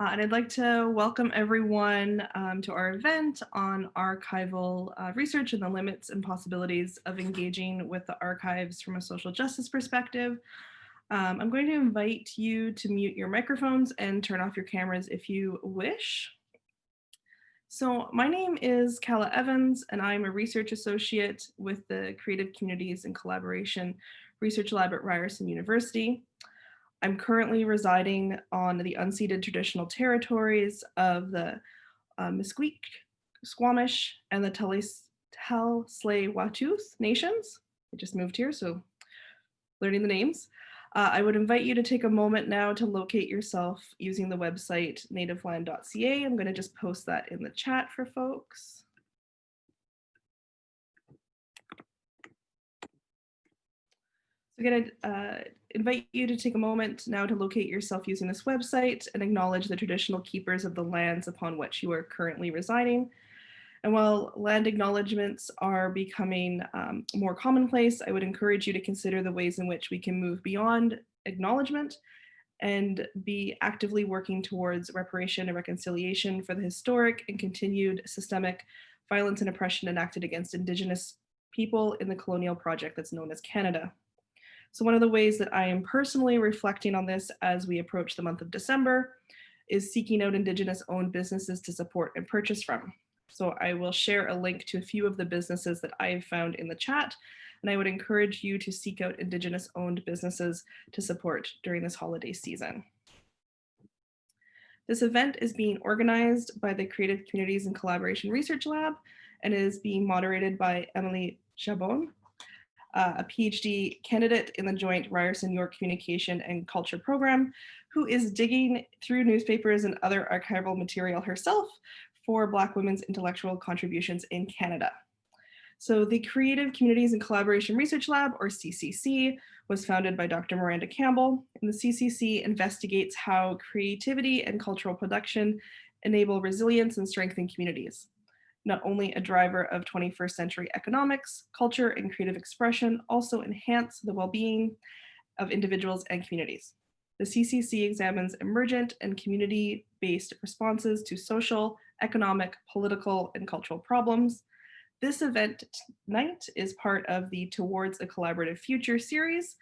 And I'd like to welcome everyone to our event on archival research and the limits and possibilities of engaging with the archives from a social justice perspective. I'm going to invite you to mute your microphones and turn off your cameras if you wish. So my name is Calla Evans, and I'm a research associate with the Creative Communities and Collaboration Research Lab at Ryerson University. I'm currently residing on the unceded traditional territories of the Musqueam, Squamish, and the Tsleil-Waututh nations. I just moved here, so learning the names. I would invite you to take a moment now to locate yourself using the website nativeland.ca. I'm going to just post that in the chat for folks. So I'm going to invite you to take a moment now to locate yourself using this website and acknowledge the traditional keepers of the lands upon which you are currently residing. And while land acknowledgements are becoming more commonplace, I would encourage you to consider the ways in which we can move beyond acknowledgement and be actively working towards reparation and reconciliation for the historic and continued systemic violence and oppression enacted against Indigenous people in the colonial project that's known as Canada. So one of the ways that I am personally reflecting on this as we approach the month of December is seeking out Indigenous owned businesses to support and purchase from. So I will share a link to a few of the businesses that I have found in the chat, and I would encourage you to seek out Indigenous owned businesses to support during this holiday season. This event is being organized by the Creative Communities and Collaboration Research Lab and is being moderated by Emily Chabon, a PhD candidate in the joint Ryerson York Communication and Culture program, who is digging through newspapers and other archival material herself for Black women's intellectual contributions in Canada. So the Creative Communities and Collaboration Research Lab, or CCC, was founded by Dr. Miranda Campbell, and the CCC investigates how creativity and cultural production enable resilience and strengthen communities. Not only a driver of 21st century economics, culture, and creative expression, also enhance the well-being of individuals and communities. The CCC examines emergent and community-based responses to social, economic, political, and cultural problems. This event tonight is part of the Towards a Collaborative Future series.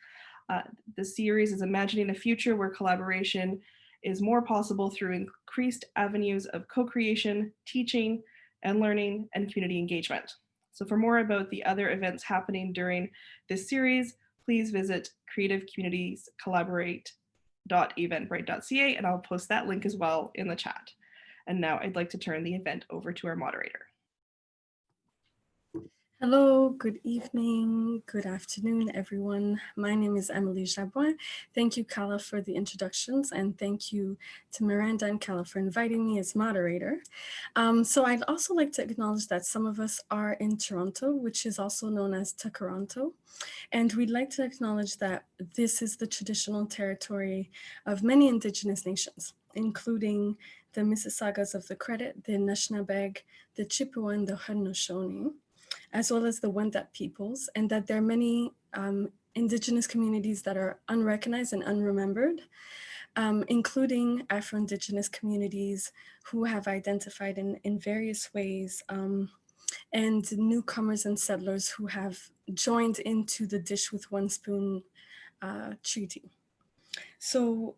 The series is imagining a future where collaboration is more possible through increased avenues of co-creation, teaching, and learning, and community engagement. So for more about the other events happening during this series, please visit creativecommunitiescollaborate.eventbrite.ca, and I'll post that link as well in the chat. And now I'd like to turn the event over to our moderator. Hello, good evening, good afternoon, everyone. My name is Emily Jabouin. Thank you, Calla, for the introductions, and thank you to Miranda and Calla for inviting me as moderator. So I'd also like to acknowledge that some of us are in Toronto, which is also known as Toronto. And we'd like to acknowledge that this is the traditional territory of many Indigenous nations, including the Mississaugas of the Credit, the Anishinaabe, the Chippewa, and the Haudenosaunee, as well as the Wendat peoples, and that there are many Indigenous communities that are unrecognized and unremembered, including Afro-Indigenous communities who have identified in various ways, and newcomers and settlers who have joined into the Dish with One Spoon treaty. So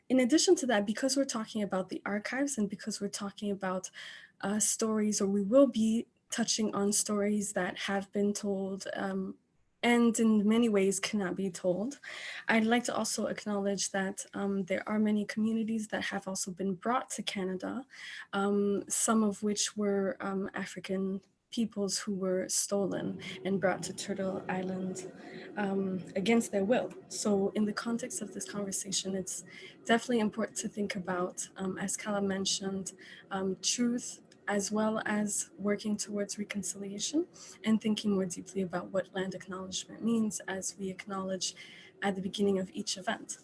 in addition to that, because we're talking about the archives and because we're talking about stories, or we will be touching on stories that have been told and in many ways cannot be told, I'd like to also acknowledge that there are many communities that have also been brought to Canada, some of which were African peoples who were stolen and brought to Turtle Island against their will. So in the context of this conversation, it's definitely important to think about, as Calla mentioned, truth, as well as working towards reconciliation and thinking more deeply about what land acknowledgement means as we acknowledge at the beginning of each event.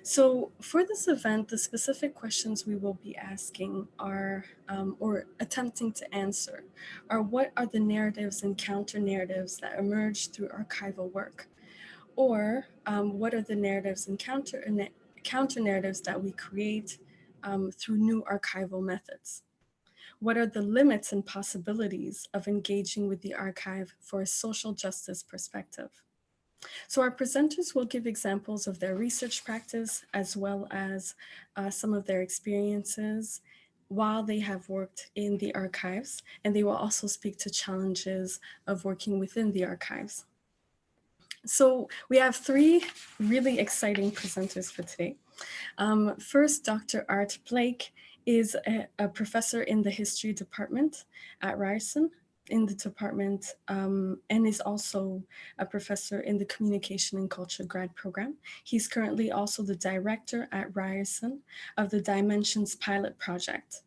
So for this event, the specific questions we will be asking are, or attempting to answer, are what are the narratives and counter narratives that emerge through archival work? Or what are the narratives and counter narratives that we create through new archival methods? What are the limits and possibilities of engaging with the archive for a social justice perspective? So our presenters will give examples of their research practice as well as some of their experiences while they have worked in the archives, and they will also speak to challenges of working within the archives. So we have three really exciting presenters for today. First, Dr. Art Blake is a professor in the history department at Ryerson in the department, and is also a professor in the communication and culture grad program. He's currently also the director at Ryerson of the Dimensions Pilot Project,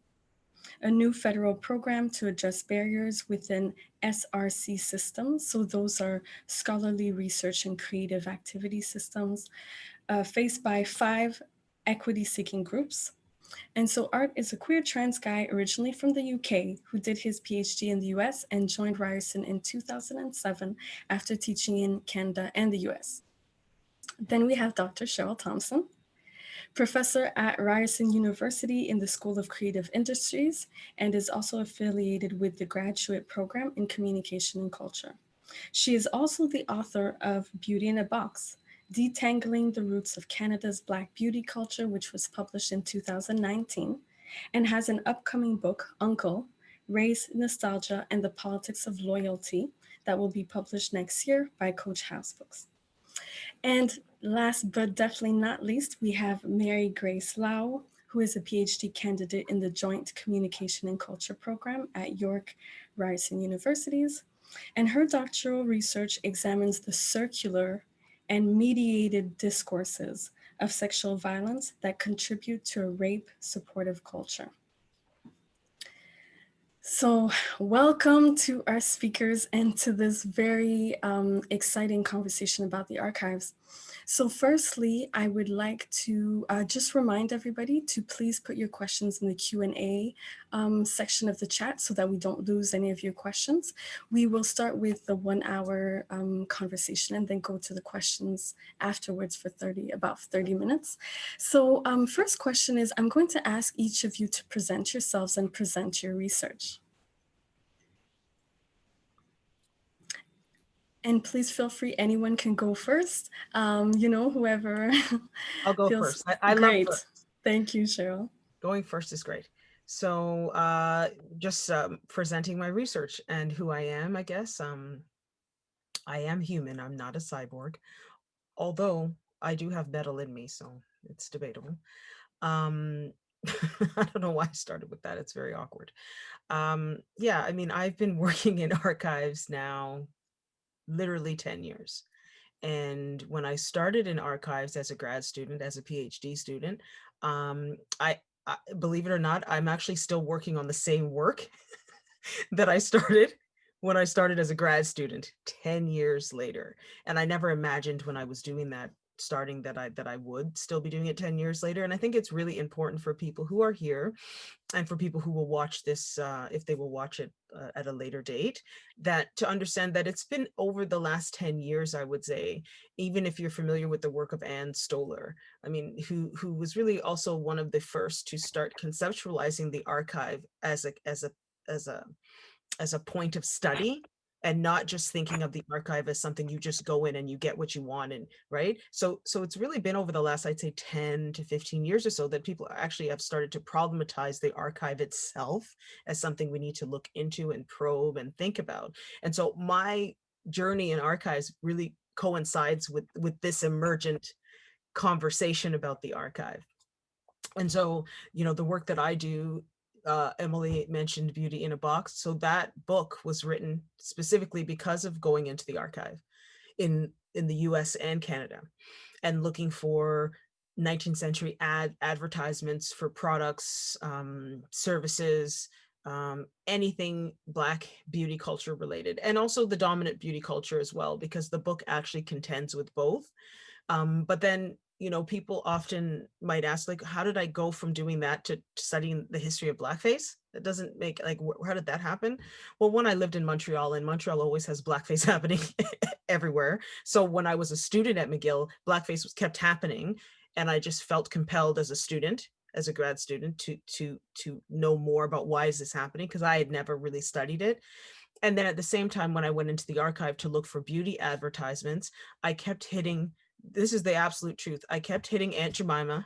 a new federal program to address barriers within SRC systems. So those are scholarly research and creative activity systems faced by 5 equity-seeking groups. And so Art is a queer trans guy originally from the UK who did his PhD in the US and joined Ryerson in 2007 after teaching in Canada and the US. Then we have Dr. Cheryl Thompson, professor at Ryerson University in the School of Creative Industries, and is also affiliated with the graduate program in communication and culture. She is also the author of Beauty in a Box, Detangling the Roots of Canada's Black Beauty Culture, which was published in 2019, and has an upcoming book, Uncle, Race, Nostalgia, and the Politics of Loyalty, that will be published next year by Coach House Books. And last but definitely not least, we have Mary Grace Lau, who is a PhD candidate in the Joint Communication and Culture program at York Ryerson Universities. And her doctoral research examines the circular and mediated discourses of sexual violence that contribute to a rape supportive culture. So welcome to our speakers and to this very exciting conversation about the archives. So firstly, I would like to just remind everybody to please put your questions in the Q&A section of the chat so that we don't lose any of your questions. We will start with the 1 hour conversation and then go to the questions afterwards for about 30 minutes. So first question is, I'm going to ask each of you to present yourselves and present your research. And please feel free, anyone can go first. Whoever I'll go feels first. I love first. Thank you, Cheryl. Going first is great. So just presenting my research and who I am, I guess. I am human. I'm not a cyborg, although I do have metal in me, so it's debatable. I don't know why I started with that. It's very awkward. Yeah, I mean, I've been working in archives now literally 10 years. And when I started in archives as a grad student, as a PhD student, I believe it or not, I'm actually still working on the same work that I started when I started as a grad student 10 years later. And I never imagined when I was doing that, starting that I would still be doing it 10 years later. And I think it's really important for people who are here and for people who will watch this, if they will watch it at a later date, that to understand that it's been over the last 10 years, I would say, even if you're familiar with the work of Anne Stoler, I mean, who was really also one of the first to start conceptualizing the archive as a point of study, and not just thinking of the archive as something you just go in and you get what you want, and right. So it's really been over the last, I'd say 10 to 15 years or so, that people actually have started to problematize the archive itself as something we need to look into and probe and think about. And so my journey in archives really coincides with this emergent conversation about the archive. And so, the work that I do, Emily mentioned Beauty in a Box. So that book was written specifically because of going into the archive in the US and Canada and looking for 19th century advertisements for products, services, anything Black beauty culture related, and also the dominant beauty culture as well, because the book actually contends with both. But then, people often might ask, like, how did I go from doing that to studying the history of Blackface? That doesn't make, like, how did that happen? Well, one, I lived in Montreal, and Montreal always has Blackface happening everywhere. So when I was a student at McGill, Blackface kept happening, and I just felt compelled as a student as a grad student to know more about why is this happening, because I had never really studied it. And then at the same time, when I went into the archive to look for beauty advertisements, I kept hitting, this is the absolute truth, I kept hitting Aunt Jemima.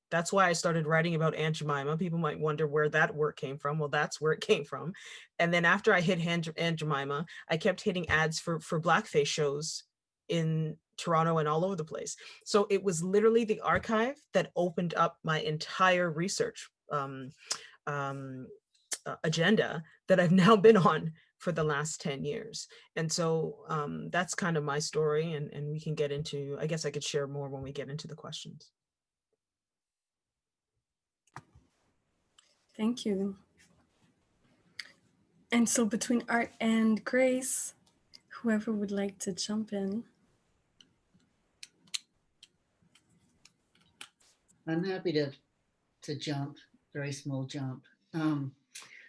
That's why I started writing about Aunt Jemima. People might wonder where that word came from. Well, that's where it came from. And then after I hit Aunt Jemima, I kept hitting ads for blackface shows in Toronto and all over the place. So it was literally the archive that opened up my entire research agenda that I've now been on for the last 10 years. And so that's kind of my story. And we can get into, I guess I could share more when we get into the questions. Thank you. And so between Art and Grace, whoever would like to jump in. I'm happy to jump, very small jump.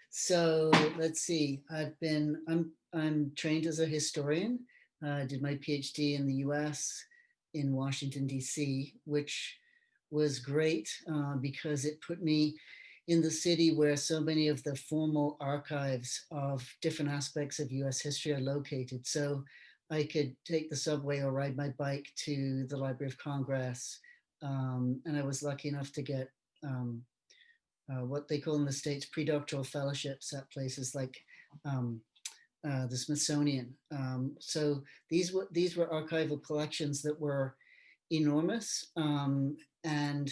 So let's see. I'm trained as a historian. I did my PhD in the U.S. in Washington D.C., which was great because it put me in the city where so many of the formal archives of different aspects of U.S. history are located. So I could take the subway or ride my bike to the Library of Congress. And I was lucky enough to get what they call in the States predoctoral fellowships at places like the Smithsonian. So these were archival collections that were enormous. And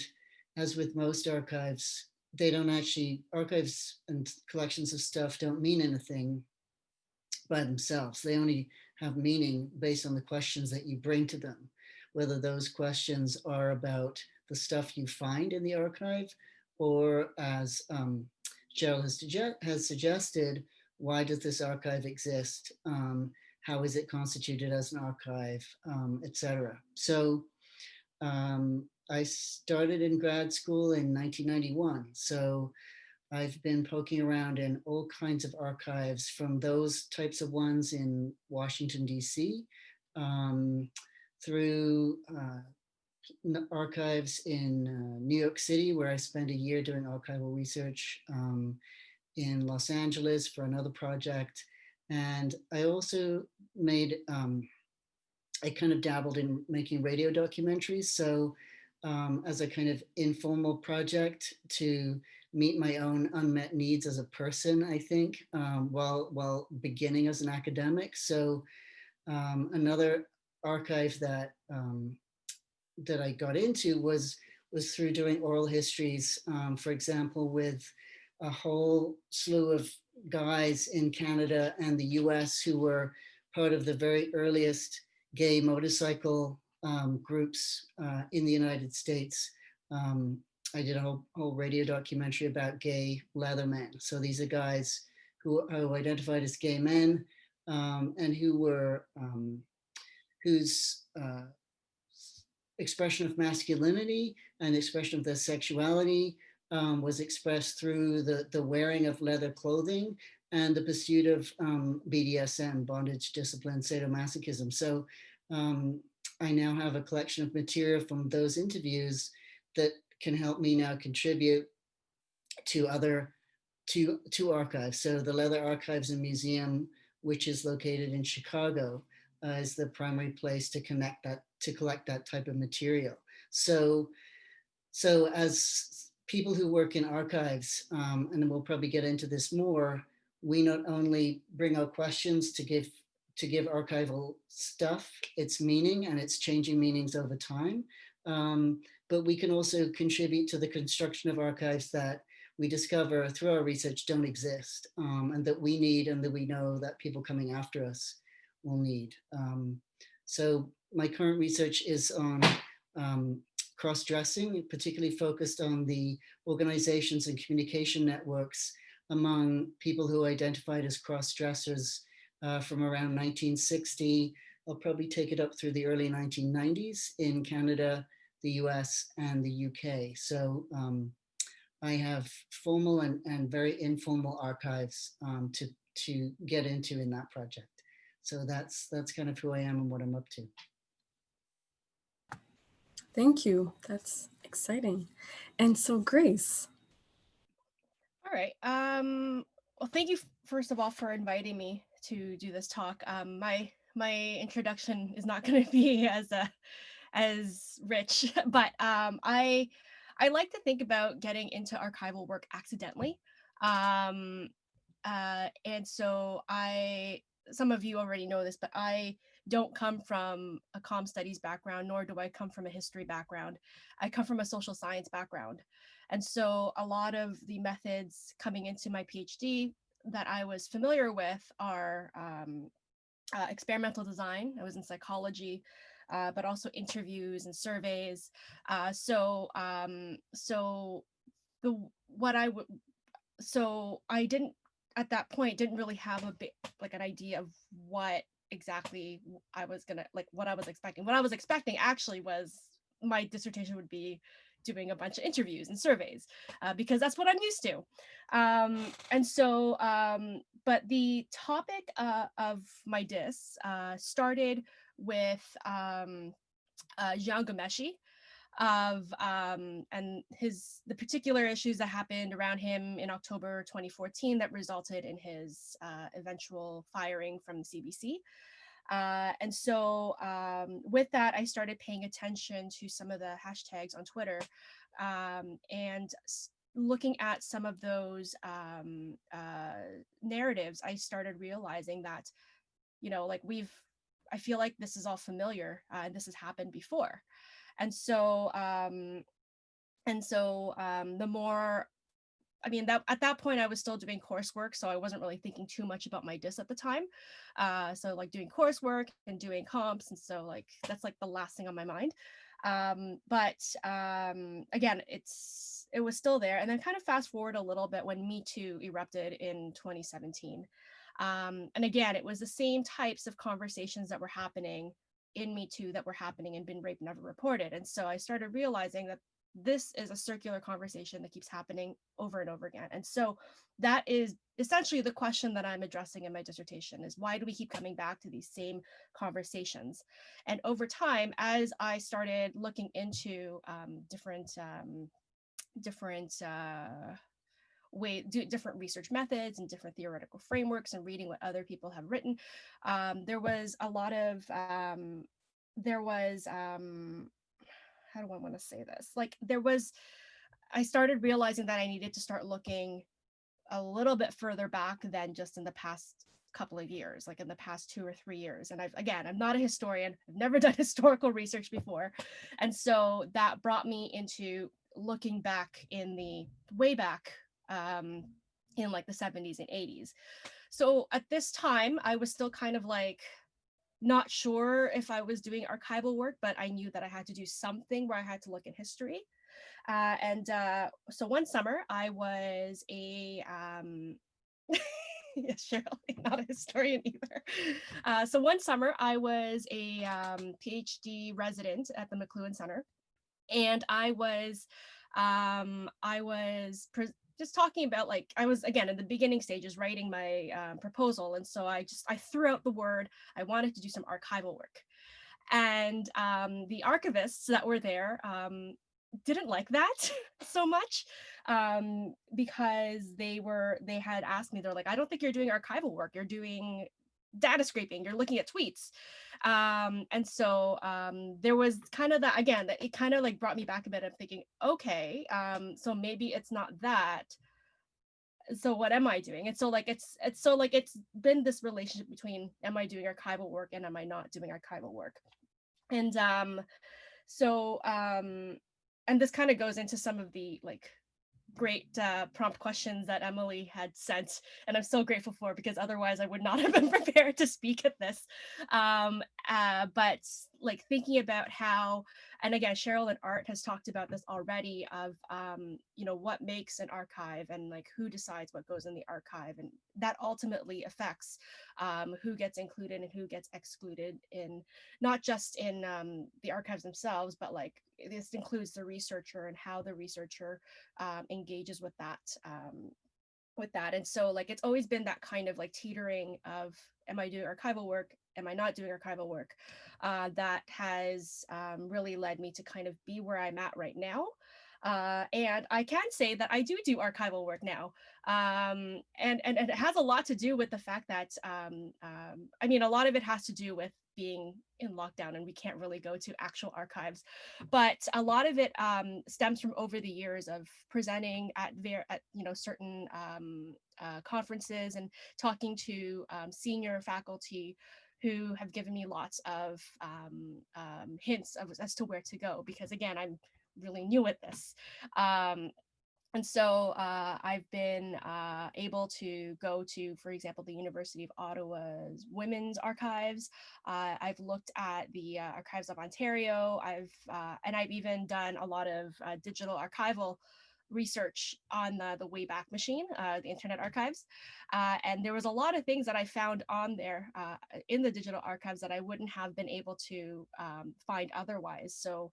as with most archives, they don't actually, archives and collections of stuff don't mean anything by themselves. They only have meaning based on the questions that you bring to them, whether those questions are about the stuff you find in the archive, or as Cheryl has suggested, why does this archive exist? How is it constituted as an archive, etc. So I started in grad school in 1991. So I've been poking around in all kinds of archives, from those types of ones in Washington, D.C., through archives in New York City, where I spent a year doing archival research, in Los Angeles for another project. And I also made, I kind of dabbled in making radio documentaries. So as a kind of informal project to meet my own unmet needs as a person, I think, while beginning as an academic. So another archive that that I got into was through doing oral histories, for example, with a whole slew of guys in Canada and the US who were part of the very earliest gay motorcycle groups in the United States. I did a whole radio documentary about gay leathermen. So these are guys who identified as gay men, and who were whose expression of masculinity and expression of their sexuality was expressed through the wearing of leather clothing and the pursuit of BDSM, bondage, discipline, sadomasochism. So I now have a collection of material from those interviews that can help me now contribute to other to archives. So the Leather Archives and Museum, which is located in Chicago, is the primary place to collect that type of material. So as people who work in archives, and we'll probably get into this more, we not only bring our questions to give archival stuff its meaning and its changing meanings over time, but we can also contribute to the construction of archives that we discover through our research don't exist, and that we need, and that we know that people coming after us will need. So my current research is on cross-dressing, particularly focused on the organizations and communication networks among people who identified as cross-dressers from around 1960. I'll probably take it up through the early 1990s in Canada, the US, and the UK. So I have formal and very informal archives to get into in that project. So that's kind of who I am and what I'm up to. Thank you. That's exciting. And so, Grace. All right. Well, thank you first of all for inviting me to do this talk. My introduction is not going to be as rich, but I like to think about getting into archival work accidentally. Um, and so some of you already know this, but I don't come from a comm studies background, nor do I come from a history background. I come from a social science background. And so a lot of the methods coming into my PhD that I was familiar with are experimental design. I was in psychology, but also interviews and surveys. So the what I would so I didn't at that point didn't really have a bit like an idea of what exactly I was gonna like what I was expecting. What I was expecting actually was my dissertation would be doing a bunch of interviews and surveys because that's what I'm used to. But the topic of my dis started with Jean Gomeshi of and the particular issues that happened around him in October 2014 that resulted in his eventual firing from the CBC. With that, I started paying attention to some of the hashtags on Twitter and looking at some of those narratives. I started realizing that, like I feel like this is all familiar and this has happened before. And so the more, that at that point I was still doing coursework, so I wasn't really thinking too much about my dis at the time. So like doing coursework and doing comps, and so like that's like the last thing on my mind. Again, it was still there. And then kind of fast forward a little bit when Me Too erupted in 2017. And again, it was the same types of conversations that were happening in Me Too that were happening in Been Raped Never Reported. And so I started realizing that this is a circular conversation that keeps happening over and over again. And so that is essentially the question that I'm addressing in my dissertation is, why do we keep coming back to these same conversations? And over time, as I started looking into different research methods and different theoretical frameworks and reading what other people have written, there was a lot of how do I want to say this? I started realizing that I needed to start looking a little bit further back than just in the past couple of years, like in the past 2 or 3 years. And I'm not a historian. I've never done historical research before. And so that brought me into looking back way back in like the 70s and 80s. So at this time, I was still kind of like, not sure if I was doing archival work, but I knew that I had to do something where I had to look in history. So one summer I was yes, Cheryl, not a historian either. So one summer I was a PhD resident at the McLuhan Center, and I was just talking about, like, I was again in the beginning stages writing my proposal, and so I threw out the word I wanted to do some archival work, and the archivists that were there didn't like that so much because they had asked me, they're like, I don't think you're doing archival work, you're doing data scraping, you're looking at tweets. There was kind of that, again, that it kind of like brought me back a bit of thinking, okay, so maybe it's not that, so what am I doing? And so like it's been this relationship between, am I doing archival work and am I not doing archival work? And and this kind of goes into some of the like great prompt questions that Emily had sent, and I'm so grateful for, because otherwise I would not have been prepared to speak at this. But like thinking about how, and again, Cheryl and Art has talked about this already, of what makes an archive and like who decides what goes in the archive, and that ultimately affects who gets included and who gets excluded, in not just in the archives themselves, but like this includes the researcher and how the researcher engages with that. And so like it's always been that kind of like teetering of, am I doing archival work am I not doing archival work, that has really led me to kind of be where I'm at right now. And I can say that I do archival work now. And it has a lot to do with the fact that, I mean, a lot of it has to do with being in lockdown and we can't really go to actual archives. But a lot of it stems from over the years of presenting at certain conferences and talking to senior faculty who have given me lots of hints as to where to go, because again, I'm really new at this. And so I've been able to go to, for example, the University of Ottawa's Women's Archives. I've looked at the Archives of Ontario. And I've even done a lot of digital archival research on the Wayback Machine, the Internet Archives. And there was a lot of things that I found on there in the digital archives that I wouldn't have been able to find otherwise. So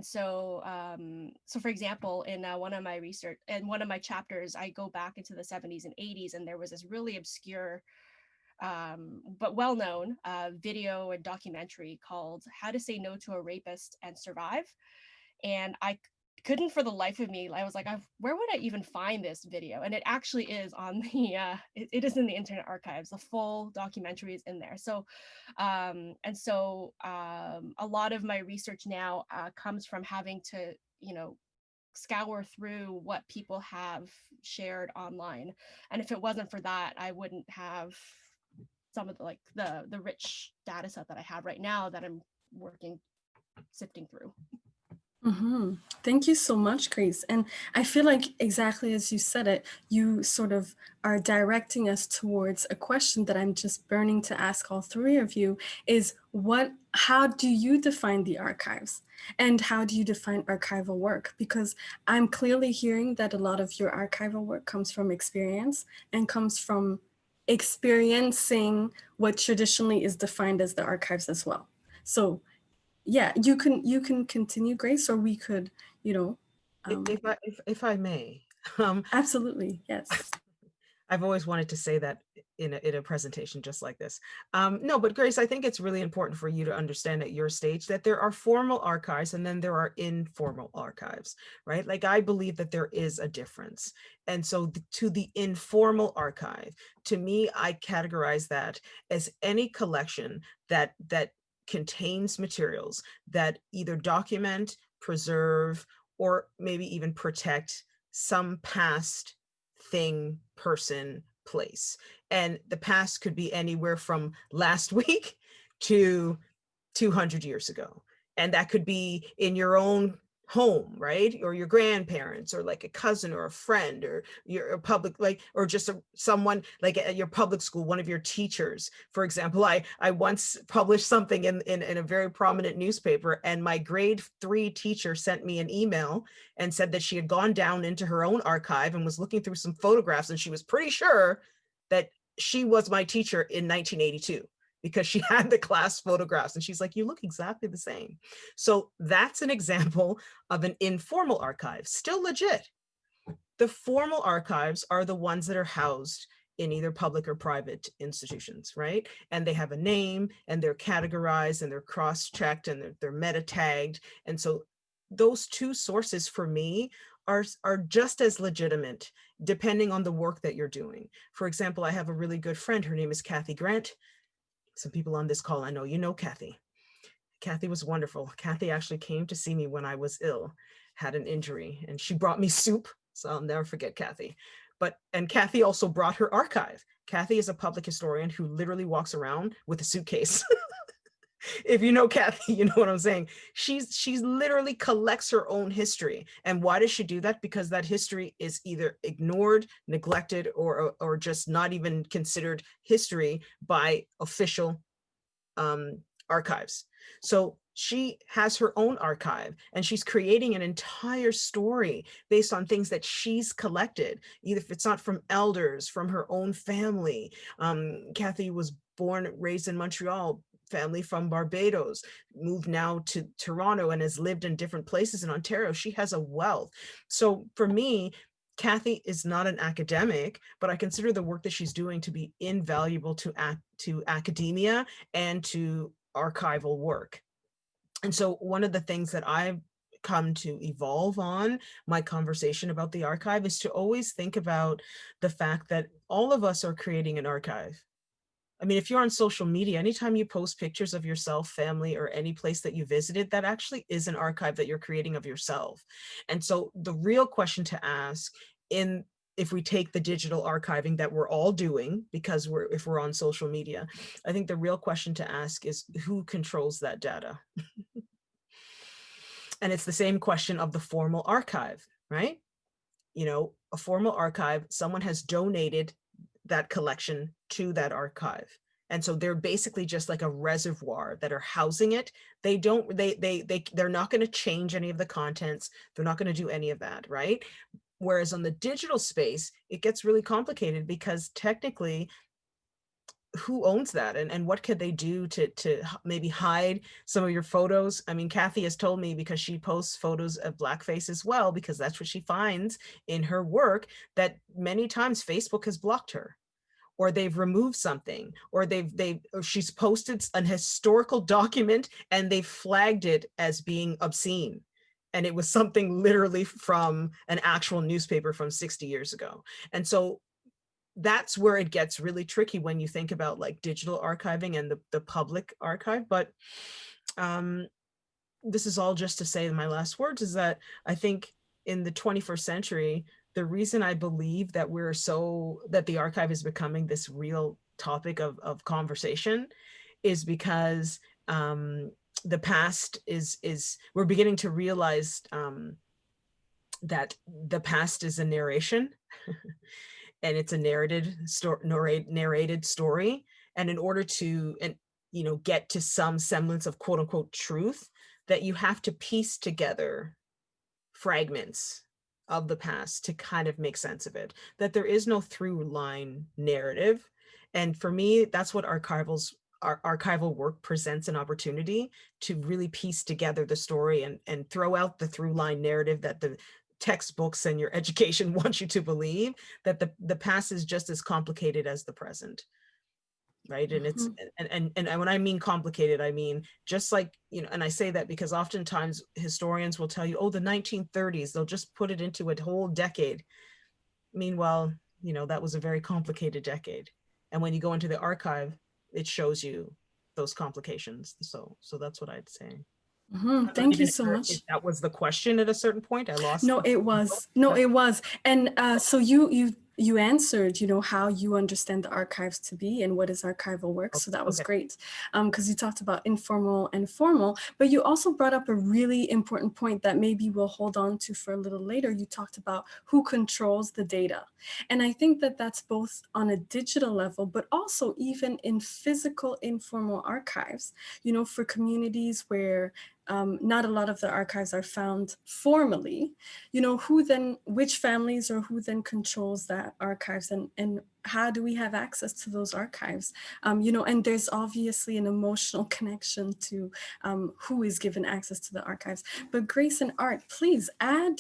so for example, in one of my research, in one of my chapters, I go back into the 70s and 80s, and there was this really obscure but well-known video and documentary called How to Say No to a Rapist and Survive. And I couldn't for the life of me, I was like, where would I even find this video? And it actually is on the, it is in the Internet Archives. The full documentary is in there. So, a lot of my research now comes from having to, scour through what people have shared online. And if it wasn't for that, I wouldn't have some of the rich data set that I have right now that I'm sifting through. Mm-hmm. Thank you so much, Grace. And I feel like exactly as you said it, you sort of are directing us towards a question that I'm just burning to ask all three of you is how do you define the archives? And how do you define archival work? Because I'm clearly hearing that a lot of your archival work comes from experience and comes from experiencing what traditionally is defined as the archives as well. So yeah, you can continue, Grace, or we could, If I may. Absolutely, yes. I've always wanted to say that in a presentation just like this. No, but Grace, I think it's really important for you to understand at your stage that there are formal archives and then there are informal archives, right? Like I believe that there is a difference. And so to the informal archive, to me, I categorize that as any collection that contains materials that either document, preserve, or maybe even protect some past thing, person, place. And the past could be anywhere from last week to 200 years ago. And that could be in your own home, right? Or your grandparents, or like a cousin or a friend, or your public, or just someone like at your public school, one of your teachers. For example, I once published something in a very prominent newspaper, and my grade 3 teacher sent me an email and said that she had gone down into her own archive and was looking through some photographs, and she was pretty sure that she was my teacher in 1982. Because she had the class photographs, and she's like, you look exactly the same. So that's an example of an informal archive, still legit. The formal archives are the ones that are housed in either public or private institutions, right? And they have a name, and they're categorized, and they're cross-checked, and they're meta tagged. And so those two sources for me are just as legitimate, depending on the work that you're doing. For example, I have a really good friend, her name is Kathy Grant. Some people on this call, I know you know Kathy. Kathy was wonderful. Kathy actually came to see me when I was ill, had an injury, and she brought me soup. So I'll never forget Kathy. And Kathy also brought her archive. Kathy is a public historian who literally walks around with a suitcase. If you know Kathy, you know what I'm saying. She's literally collects her own history. And why does she do that? Because that history is either ignored, neglected, or just not even considered history by official archives. So she has her own archive, and she's creating an entire story based on things that she's collected, either if it's not from elders, from her own family. Kathy was raised in Montreal, family from Barbados, moved now to Toronto, and has lived in different places in Ontario. She has a wealth. So for me, Kathy is not an academic, but I consider the work that she's doing to be invaluable to academia and to archival work. And so one of the things that I've come to evolve on my conversation about the archive is to always think about the fact that all of us are creating an archive. I mean, if you're on social media, anytime you post pictures of yourself, family, or any place that you visited, that actually is an archive that you're creating of yourself. And so the real question to ask if we take the digital archiving that we're all doing, because if we're on social media, I think the real question to ask is who controls that data? And it's the same question of the formal archive, right? You know, a formal archive, someone has donated that collection to that archive. And so they're basically just like a reservoir that are housing it. They're not going to change any of the contents. They're not going to do any of that, right? Whereas on the digital space, it gets really complicated because technically, who owns that, and what could they do to maybe hide some of your photos? I mean, Kathy has told me, because she posts photos of blackface as well, because that's what she finds in her work, that many times Facebook has blocked her, or they've removed something, or she's posted an historical document and they've flagged it as being obscene. And it was something literally from an actual newspaper from 60 years ago. And so that's where it gets really tricky when you think about like digital archiving and the public archive. But this is all just to say, my last words is that I think in the 21st century, the reason I believe that that the archive is becoming this real topic of conversation is because the past we're beginning to realize that the past is a narration. And it's a narrated story. And in order to, get to some semblance of quote unquote truth, that you have to piece together fragments of the past to kind of make sense of it, that there is no through line narrative. And for me, that's what archival work presents an opportunity to really piece together the story and throw out the through line narrative that the textbooks and your education want you to believe, that the past is just as complicated as the present, right? And it's and when I mean complicated, I mean just like, and I say that because oftentimes historians will tell you, oh, the 1930s, they'll just put it into a whole decade. Meanwhile, that was a very complicated decade. And when you go into the archive, it shows you those complications. So that's what I'd say. Thank you so much. If that was the question at a certain point, I lost. No, it was. No, it was. And so you answered, how you understand the archives to be and what is archival work. So that was great, because you talked about informal and formal, but you also brought up a really important point that maybe we'll hold on to for a little later. You talked about who controls the data. And I think that that's both on a digital level, but also even in physical informal archives, for communities where not a lot of the archives are found formally, which families or who then controls that archives, and how do we have access to those archives? And there's obviously an emotional connection to who is given access to the archives. But Grace and Art, please add,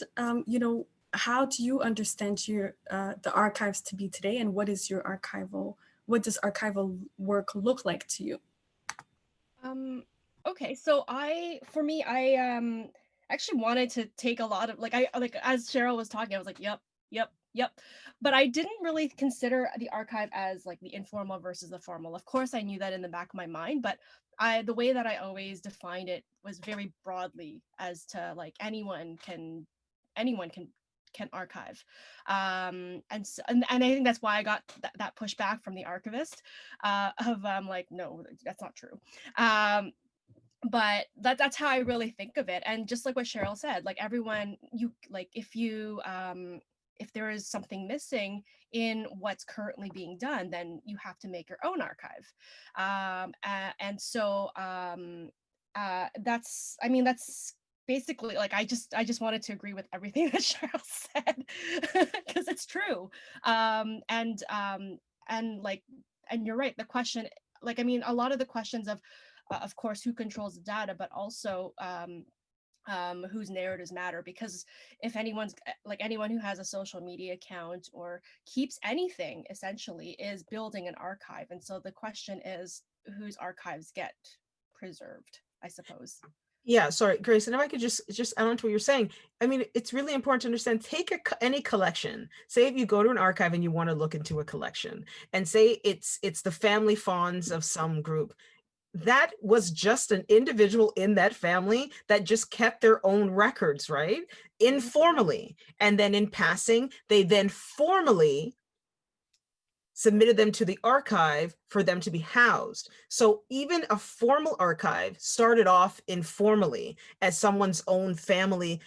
how do you understand the archives to be today, and what does archival work look like to you? Okay, so I actually wanted to take a lot of as Cheryl was talking, I was like, yep. But I didn't really consider the archive as like the informal versus the formal. Of course, I knew that in the back of my mind, but the way that I always defined it was very broadly, as to like anyone can archive, and I think that's why I got that pushback from the archivist, of like, no, that's not true. But that's how I really think of it. And just like what Cheryl said, like everyone, if there is something missing in what's currently being done, then you have to make your own archive. And so that's basically, like, I just wanted to agree with everything that Cheryl said, because it's true. And you're right. The question, a lot of the questions of course, who controls the data, but also whose narratives matter, because if anyone's like anyone who has a social media account or keeps anything essentially is building an archive. And so the question is, whose archives get preserved, I suppose. Yeah, sorry, Grace, and if I could just add on to what you're saying, I mean, it's really important to understand, take any collection. Say if you go to an archive and you want to look into a collection, and say it's the family fonds of some group. That was just an individual in that family that just kept their own records, right? Informally. And then in passing, they then formally submitted them to the archive for them to be housed. So even a formal archive started off informally as someone's own family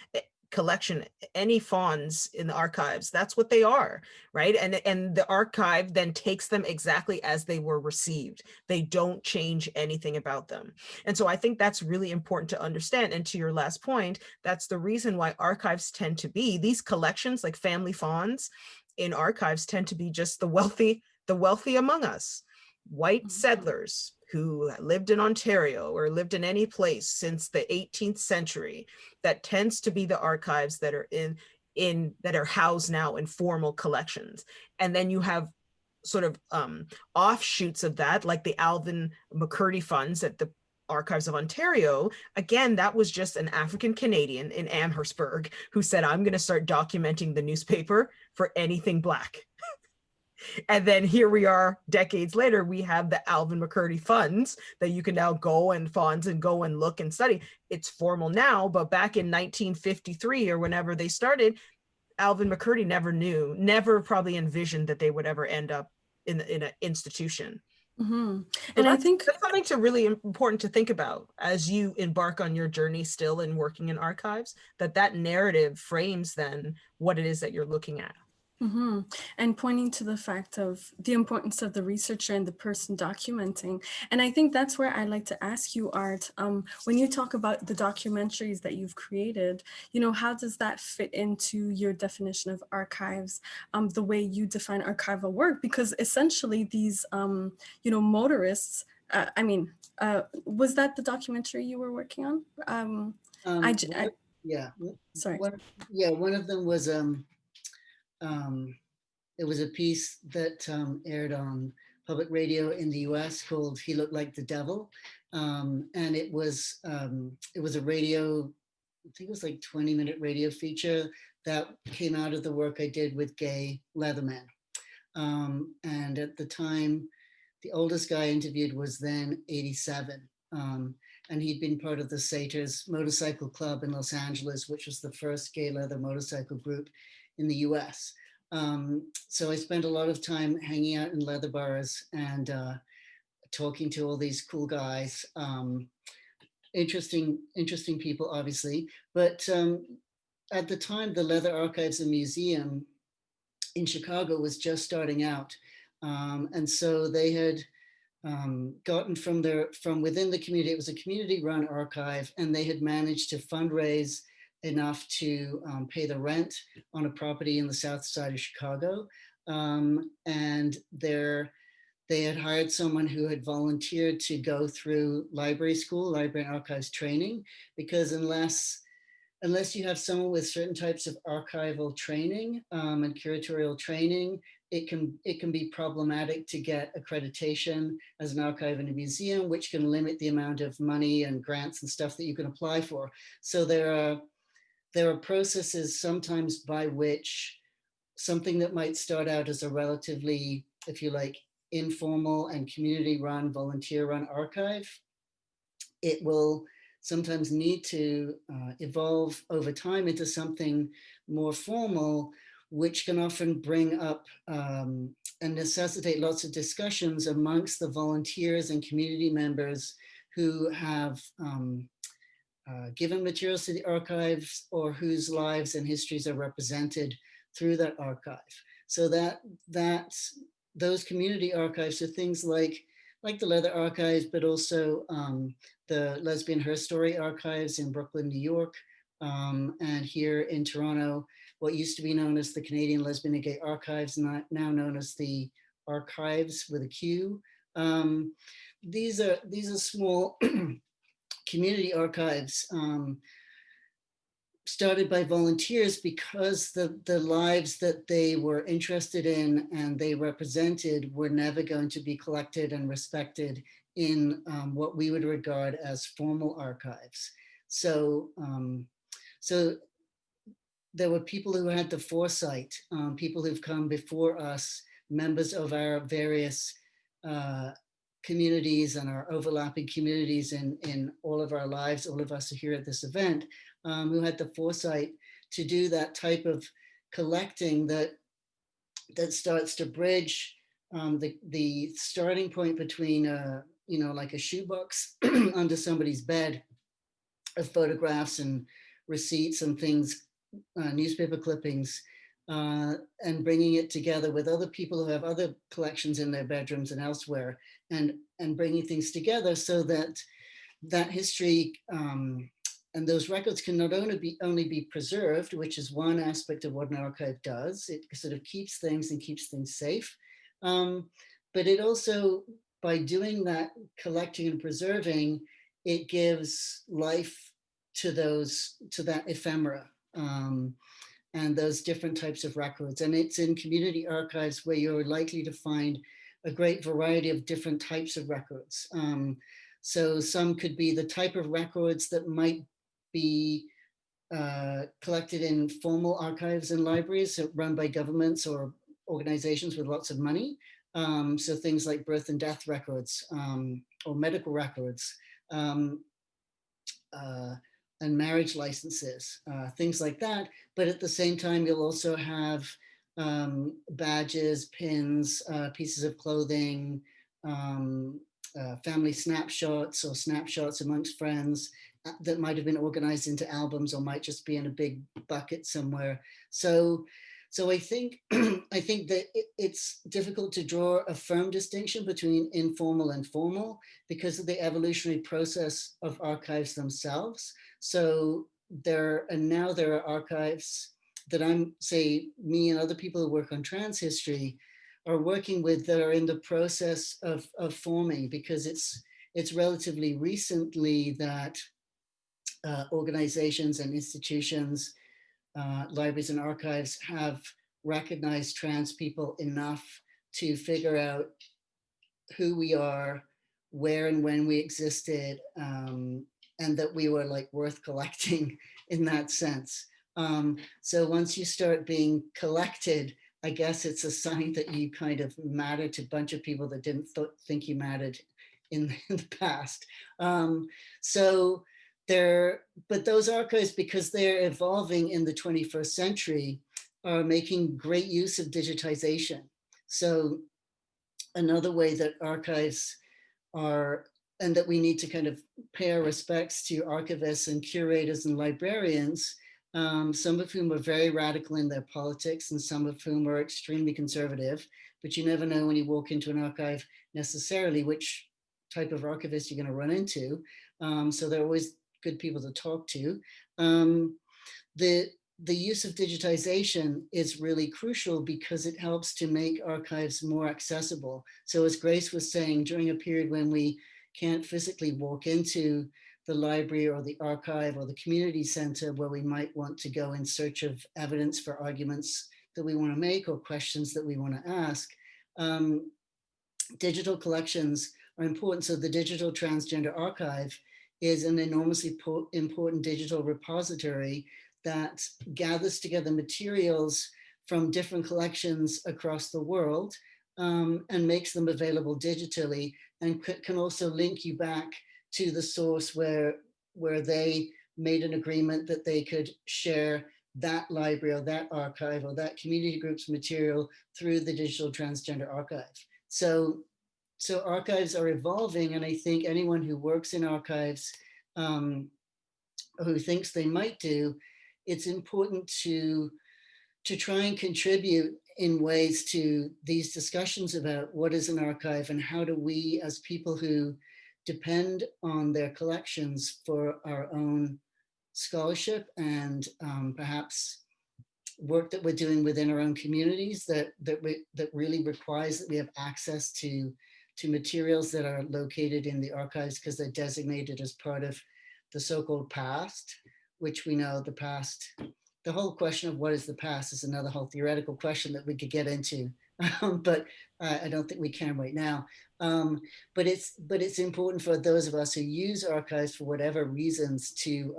collection. Any fonds in the archives, that's what they are, right? And the archive then takes them exactly as they were received. They don't change anything about them. And so I think that's really important to understand. And to your last point, that's the reason why archives tend to be, these collections like family fonds in archives tend to be just the wealthy among us, white settlers who lived in Ontario or lived in any place since the 18th century. That tends to be the archives that are that are housed now in formal collections. And then you have sort of offshoots of that, like the Alvin McCurdy funds at the Archives of Ontario. Again, that was just an African Canadian in Amherstburg who said, I'm going to start documenting the newspaper for anything Black. And then here we are decades later, we have the Alvin McCurdy funds that you can now go and go and look and study. It's formal now, but back in 1953 or whenever they started, Alvin McCurdy never probably envisioned that they would ever end up in an institution. Mm-hmm. So And I think that's something to really important to think about as you embark on your journey still in working in archives, that narrative frames then what it is that you're looking at. Mm-hmm. And pointing to the fact of the importance of the researcher and the person documenting. And I think that's where I'd like to ask you, Art, when you talk about the documentaries that you've created, how does that fit into your definition of archives, the way you define archival work? Because essentially these, motorists, was that the documentary you were working on? Yeah. Sorry. One of them was it was a piece that aired on public radio in the US called He Looked Like the Devil. And it was a radio, I think it was like 20-minute radio feature that came out of the work I did with gay Leatherman. And at the time, the oldest guy I interviewed was then 87. And he'd been part of the Satyrs Motorcycle Club in Los Angeles, which was the first gay leather motorcycle group in the US. So I spent a lot of time hanging out in leather bars and talking to all these cool guys. Interesting people, obviously. But at the time, the Leather Archives and Museum in Chicago was just starting out. And so they had gotten from within the community, it was a community-run archive, and they had managed to fundraise enough to pay the rent on a property in the south side of Chicago. And they had hired someone who had volunteered to go through library school, library and archives training, because unless you have someone with certain types of archival training and curatorial training, it can be problematic to get accreditation as an archive in a museum, which can limit the amount of money and grants and stuff that you can apply for. So there are processes sometimes by which something that might start out as a relatively, if you like, informal and community-run, volunteer-run archive, it will sometimes need to evolve over time into something more formal, which can often bring up and necessitate lots of discussions amongst the volunteers and community members who have given materials to the archives or whose lives and histories are represented through that archive. So that those community archives are things like the Leather Archives, but also the Lesbian Her Story archives in Brooklyn, New York, and here in Toronto, what used to be known as the Canadian Lesbian and Gay Archives, now known as the Archives with a Q. These are small community archives started by volunteers because the lives that they were interested in and they represented were never going to be collected and respected in what we would regard as formal archives. So, so there were people who had the foresight, people who've come before us, members of our various communities and our overlapping communities in all of our lives, all of us are here at this event, who had the foresight to do that type of collecting that starts to bridge the starting point between you know, like a shoebox under somebody's bed of photographs and receipts and things, newspaper clippings, and bringing it together with other people who have other collections in their bedrooms and elsewhere, and bringing things together so that that history and those records can not only be preserved, which is one aspect of what an archive does. It sort of keeps things and keeps things safe. But it also, by doing that, collecting and preserving, it gives life to that ephemera and those different types of records. And it's in community archives where you're likely to find a great variety of different types of records. So some could be the type of records that might be collected in formal archives and libraries run by governments or organizations with lots of money. So things like birth and death records or medical records and marriage licenses, things like that. But at the same time, you'll also have badges, pins, pieces of clothing, family snapshots or snapshots amongst friends that might have been organized into albums or might just be in a big bucket somewhere. So I think that it's difficult to draw a firm distinction between informal and formal because of the evolutionary process of archives themselves. So now there are archives that me and other people who work on trans history are working with that are in the process of forming, because it's relatively recently that organizations and institutions, libraries and archives have recognized trans people enough to figure out who we are, where and when we existed, and that we were like worth collecting in that sense. So once you start being collected, I guess it's a sign that you kind of matter to a bunch of people that didn't think you mattered in the past. But those archives, because they're evolving in the 21st century, are making great use of digitization. So another way that archives are, and that we need to kind of pay our respects to archivists and curators and librarians, some of whom are very radical in their politics and some of whom are extremely conservative, but you never know when you walk into an archive necessarily which type of archivist you're going to run into. So they're always good people to talk to. The use of digitization is really crucial because it helps to make archives more accessible. So as Grace was saying, during a period when we can't physically walk into the library or the archive or the community center where we might want to go in search of evidence for arguments that we want to make or questions that we want to ask, digital collections are important. So the Digital Transgender Archive is an enormously important digital repository that gathers together materials from different collections across the world and makes them available digitally, and can also link you back to the source where they made an agreement that they could share that library or that archive or that community group's material through the Digital Transgender Archive. So archives are evolving, and I think anyone who works in archives who thinks they might do, it's important to try and contribute in ways to these discussions about what is an archive and how do we, as people who depend on their collections for our own scholarship and perhaps work that we're doing within our own communities that really requires that we have access to materials that are located in the archives because they're designated as part of the so-called past, which we know the past, the whole question of what is the past is another whole theoretical question that we could get into, but I don't think we can right now. But it's important for those of us who use archives for whatever reasons to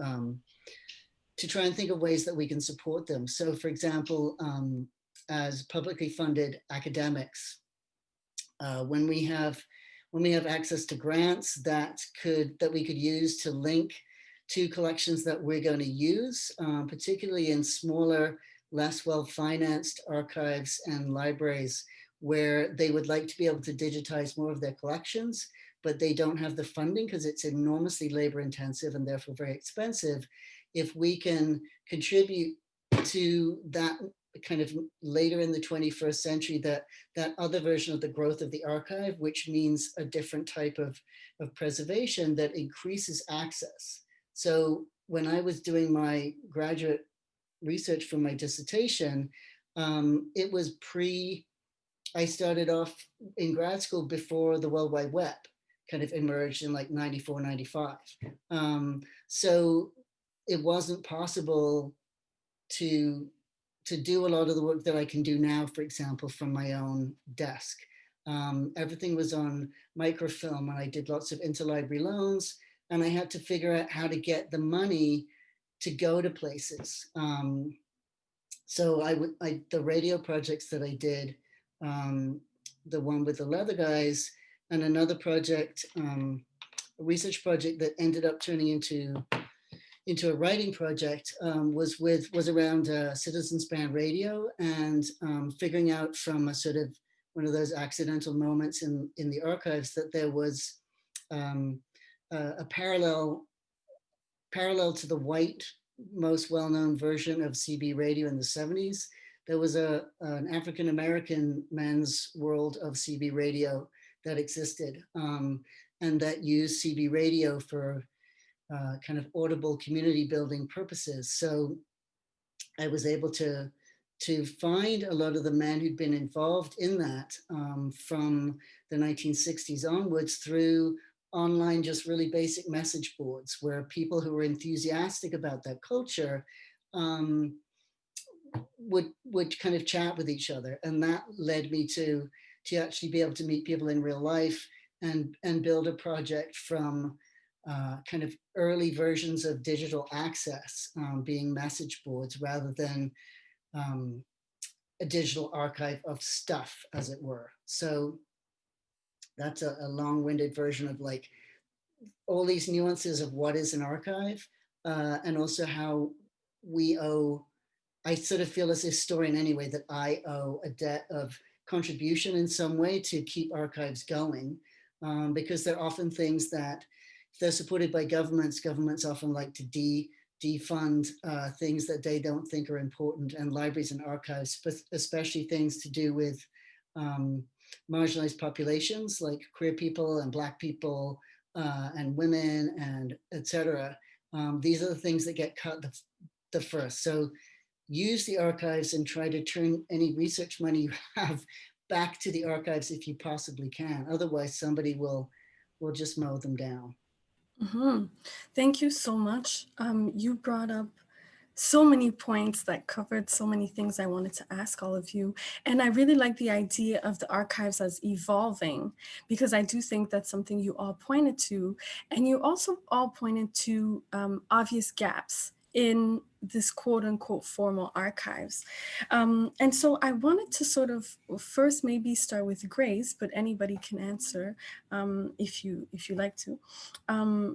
try and think of ways that we can support them. So, for example, as publicly funded academics, when we have access to grants that we could use to link to collections that we're going to use, particularly in smaller, less well-financed archives and libraries where they would like to be able to digitize more of their collections, but they don't have the funding because it's enormously labor intensive and therefore very expensive. If we can contribute to that kind of later in the 21st century, that other version of the growth of the archive, which means a different type of preservation that increases access. So when I was doing my graduate research for my dissertation, it was I started off in grad school before the World Wide Web kind of emerged in like 94, 95. So it wasn't possible to do a lot of the work that I can do now, for example, from my own desk. Everything was on microfilm, and I did lots of interlibrary loans, and I had to figure out how to get the money to go to places. So the radio projects that I did, the one with the leather guys, and another project, a research project that ended up turning into a writing project, was around citizens band radio, and figuring out from a sort of one of those accidental moments in the archives that there was a parallel to the white most well-known version of CB radio in the 70s. There was an African-American men's world of CB radio that existed, and that used CB radio for kind of audible community building purposes. So I was able to find a lot of the men who'd been involved in that from the 1960s onwards through online, just really basic message boards where people who were enthusiastic about that culture would kind of chat with each other. And that led me to actually be able to meet people in real life and build a project from kind of early versions of digital access being message boards rather than a digital archive of stuff, as it were. So that's a long-winded version of like all these nuances of what is an archive, and also how we owe, I sort of feel as a historian anyway, that I owe a debt of contribution in some way to keep archives going, because they're often things that, if they're supported by governments often like to defund things that they don't think are important, and libraries and archives, especially things to do with marginalized populations like queer people and Black people and women and etc. These are the things that get cut the first. So use the archives and try to turn any research money you have back to the archives if you possibly can. Otherwise, somebody will just mow them down. Mm-hmm. Thank you so much. You brought up so many points that covered so many things I wanted to ask all of you. And I really like the idea of the archives as evolving, because I do think that's something you all pointed to. And you also all pointed to obvious gaps in this quote unquote formal archives. And so I wanted to sort of first maybe start with Grace, but anybody can answer if you like to.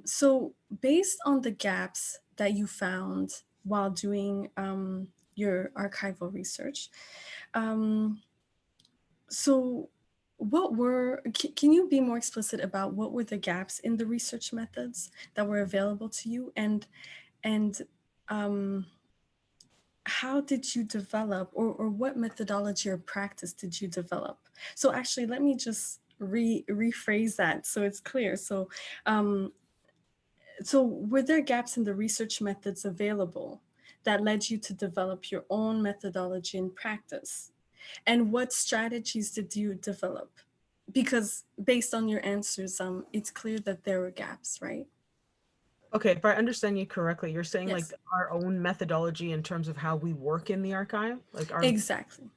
So based on the gaps that you found while doing your archival research, so what were, can you be more explicit about what were the gaps in the research methods that were available to you, and how did you develop, or what methodology or practice did you develop? So actually, let me just rephrase that so it's clear. So so were there gaps in the research methods available that led you to develop your own methodology and practice? And what strategies did you develop? Because based on your answers, it's clear that there were gaps, right? Okay, if I understand you correctly, you're saying like Yes, our own methodology in terms of how we work in the archive, like our. exactly.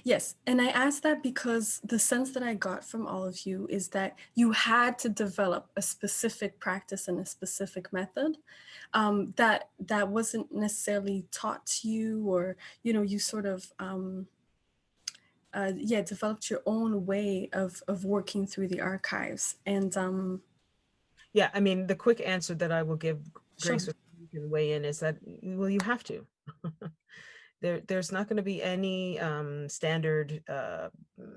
Yes, and I asked that because the sense that I got from all of you is that you had to develop a specific practice and a specific method that wasn't necessarily taught to you, or you sort of developed your own way of working through the archives. And Yeah, I mean, the quick answer that I will give, sure. Grace, if you can weigh in, is that, well, you have to. There's not going to be any standard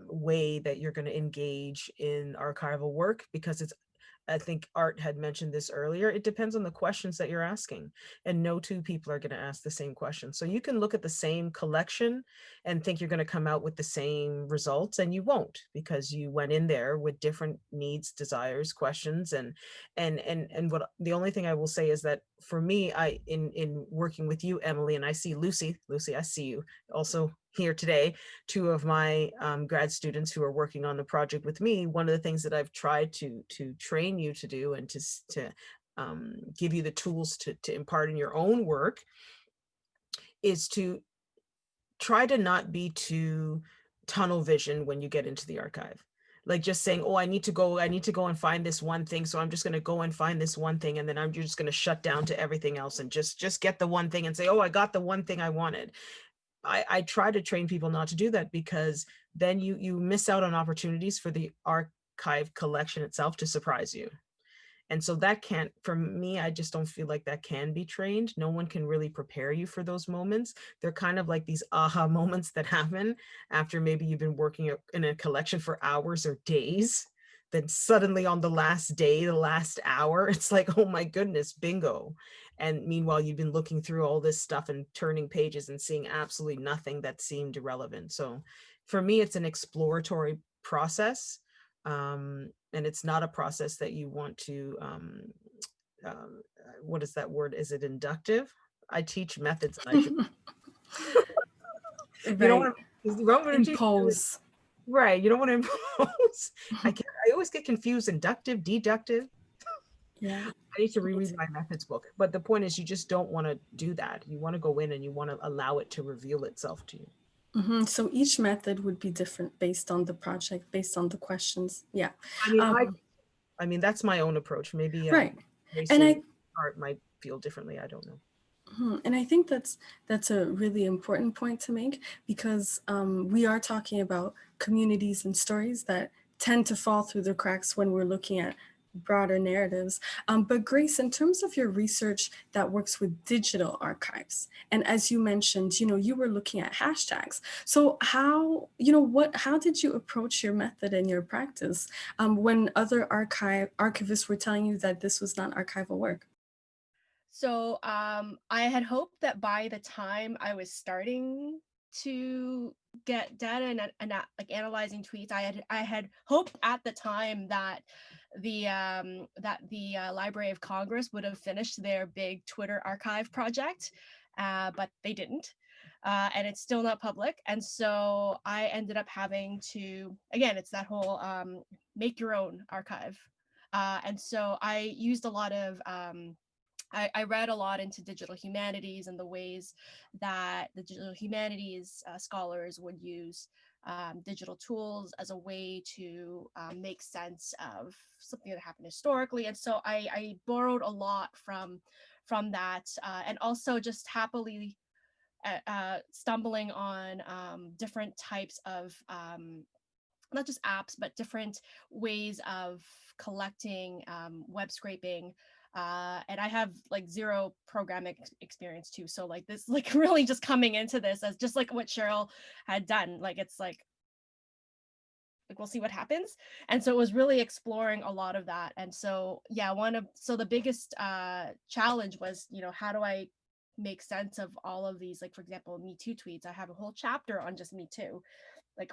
way that you're going to engage in archival work, because it's, I think Art had mentioned this earlier, it depends on the questions that you're asking, and no two people are going to ask the same question. So you can look at the same collection and think you're going to come out with the same results, and you won't, because you went in there with different needs, desires, questions. And what the only thing I will say is that for me, I in working with you, Emily, and I see Lucy, I see you also here today, two of my grad students who are working on the project with me. One of the things that I've tried to train you to do, and to give you the tools to impart in your own work, is to try to not be too tunnel vision when you get into the archive. Like just saying, oh, I need to go and find this one thing, so I'm just going to go and find this one thing, and then I'm just going to shut down to everything else and just get the one thing and say, oh, I got the one thing I wanted. I try to train people not to do that, because then you miss out on opportunities for the archive collection itself to surprise you. And so that can't, for me, I just don't feel like that can be trained. No one can really prepare you for those moments. They're kind of like these aha moments that happen after maybe you've been working in a collection for hours or days. Then suddenly on the last day, the last hour, it's like, oh my goodness, bingo. And meanwhile, you've been looking through all this stuff and turning pages and seeing absolutely nothing that seemed irrelevant. So for me, it's an exploratory process. And it's not a process that you want to, what is that word? Is it inductive? I teach methods and I should, you don't Right. want to, you don't want to teach, Impose. right? You don't want to impose. I always get confused, inductive, deductive. Yeah. I need to reread my methods book. But the point is, you just don't want to do that. You want to go in and you want to allow it to reveal itself to you. So each method would be different based on the project, based on the questions. Yeah. I mean, Um, I mean, that's my own approach. Maybe right. Grace And and Art might feel differently. I don't know. And I think that's a really important point to make, because we are talking about communities and stories that tend to fall through the cracks when we're looking at broader narratives. But Grace, in terms of your research that works with digital archives, and as you mentioned, you were looking at hashtags. So how did you approach your method and your practice when other archivists were telling you that this was not archival work? So I had hoped that by the time I was starting to get data and like analyzing tweets, I had hoped at the time that the Library of Congress would have finished their big Twitter archive project, but they didn't. And it's still not public. And so I ended up having to, again, it's that whole make your own archive. And so I used a lot of I read a lot into digital humanities and the ways that the digital humanities scholars would use digital tools as a way to make sense of something that happened historically. And so I borrowed a lot from that, and also just happily stumbling on different types of not just apps, but different ways of collecting web scraping. And I have like zero programming experience too. So like this, like really just coming into this as just like what Cheryl had done. Like it's like we'll see what happens. And so it was really exploring a lot of that. And so yeah, so the biggest challenge was, how do I make sense of all of these, like for example, Me Too tweets. I have a whole chapter on just Me Too. Like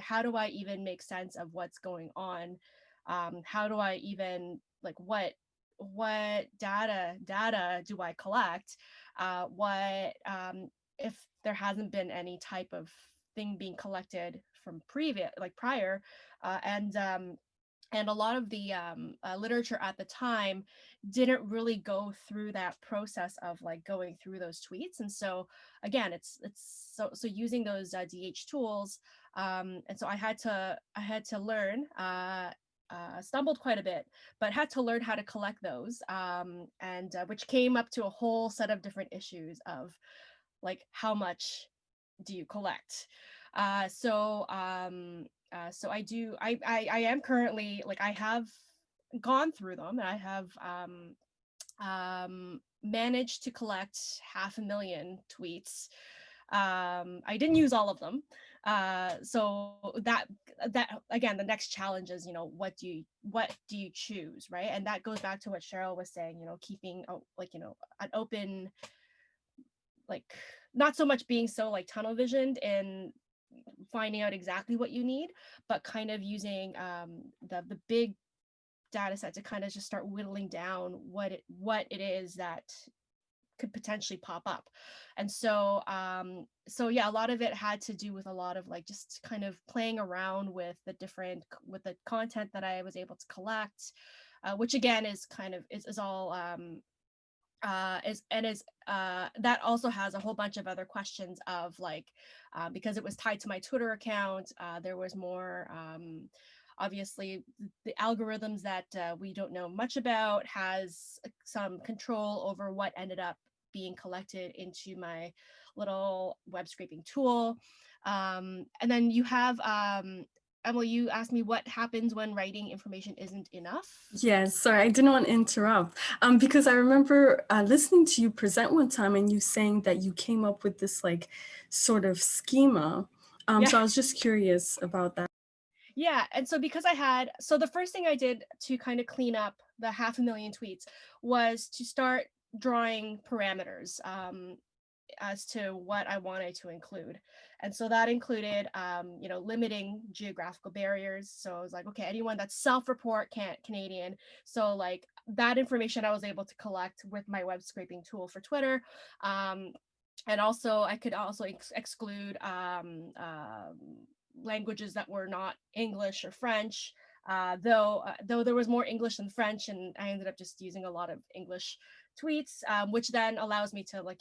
how do I even make sense of what's going on? How do I even like what data do I collect? What if there hasn't been any type of thing being collected from prior, And a lot of the literature at the time didn't really go through that process of like going through those tweets. And so again, it's so using those DH tools, and so I had to learn. Stumbled quite a bit, but had to learn how to collect those, and which came up to a whole set of different issues of like how much do you collect. So I am currently, like, I have gone through them, and I have managed to collect 500,000 tweets. I didn't use all of them. So that again, the next challenge is, what do you choose, right? And that goes back to what Cheryl was saying, keeping an open, like, not so much being so like tunnel visioned and finding out exactly what you need, but kind of using the big data set to kind of just start whittling down what it is that could potentially pop up. And so yeah, a lot of it had to do with a lot of like just kind of playing around with the content that I was able to collect, which again is kind of is all that also has a whole bunch of other questions of like, because it was tied to my Twitter account, there was more, obviously the algorithms that we don't know much about has some control over what ended up being collected into my little web scraping tool. And then you have, Emily, you asked me what happens when writing information isn't enough. Yes, sorry, I didn't want to interrupt, because I remember listening to you present one time and you saying that you came up with this like sort of schema. Yeah. So I was just curious about that. Yeah, and so because so the first thing I did to kind of clean up the 500,000 tweets was to start drawing parameters as to what I wanted to include. And so that included, limiting geographical barriers. So I was like, okay, anyone that's self-report Canadian. So like that information I was able to collect with my web scraping tool for Twitter. And also I could also exclude languages that were not English or French, though there was more English than French, and I ended up just using a lot of English tweets, which then allows me to like,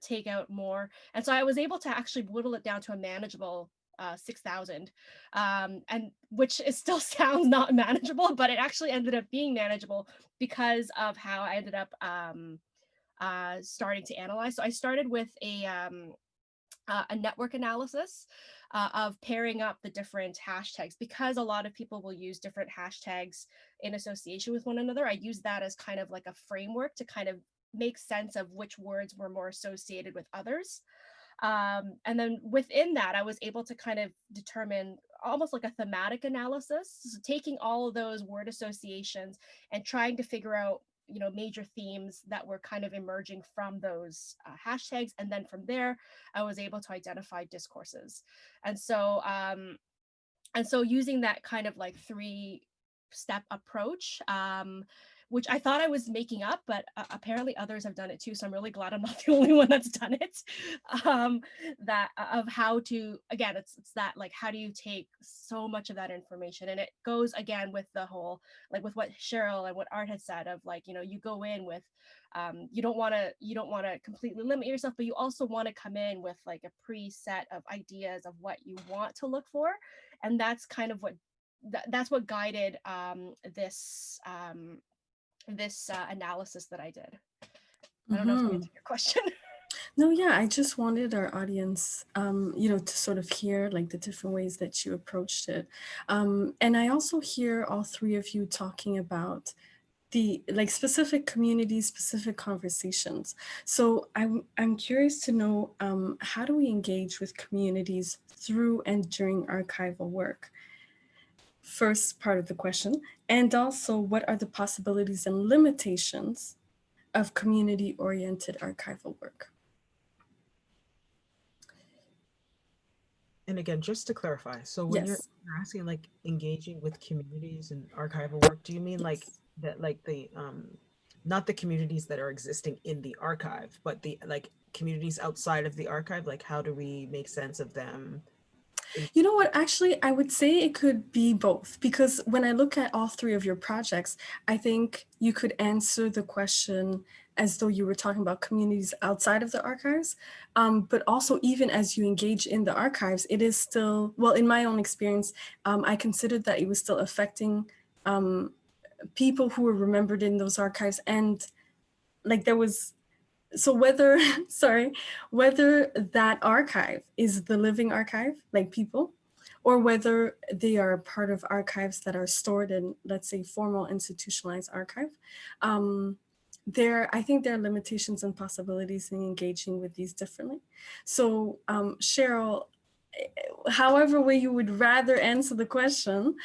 take out more. And so I was able to actually whittle it down to a manageable 6,000, and which it still sounds not manageable, but it actually ended up being manageable because of how I ended up starting to analyze. So I started with a network analysis of pairing up the different hashtags, because a lot of people will use different hashtags in association with one another. I use that as kind of like a framework to kind of make sense of which words were more associated with others. And then within that, I was able to kind of determine almost like a thematic analysis, so taking all of those word associations and trying to figure out, major themes that were kind of emerging from those hashtags. And then from there, I was able to identify discourses. And so using that kind of like 3-step approach, which I thought I was making up, but apparently others have done it too. So I'm really glad I'm not the only one that's done it. That of how to, again, it's that like, how do you take so much of that information? And it goes again with the whole, like with what Cheryl and what Art had said of like, you go in with, you don't want to completely limit yourself, but you also want to come in with like a preset of ideas of what you want to look for. And that's kind of what, that's what guided this analysis that I did. I don't know if I answered your question. No, yeah, I just wanted our audience, to sort of hear like the different ways that you approached it. And I also hear all three of you talking about the like specific communities, specific conversations. So I'm curious to know, how do we engage with communities through and during archival work? First part of the question. And also, what are the possibilities and limitations of community-oriented archival work? And again, just to clarify, so when Yes. you're asking like engaging with communities and archival work, do you mean like that, like the not the communities that are existing in the archive, but the like communities outside of the archive? Like how do we make sense of them? You know what? Actually, I would say it could be both, because when I look at all three of your projects, I think you could answer the question as though you were talking about communities outside of the archives. But also, even as you engage in the archives, it is still, well, in my own experience, I considered that it was still affecting people who were remembered in those archives. And like there was, so whether, sorry, whether that archive is the living archive, like people, or whether they are part of archives that are stored in, let's say, formal institutionalized archive, I think there are limitations and possibilities in engaging with these differently. So Cheryl, however way you would rather answer the question,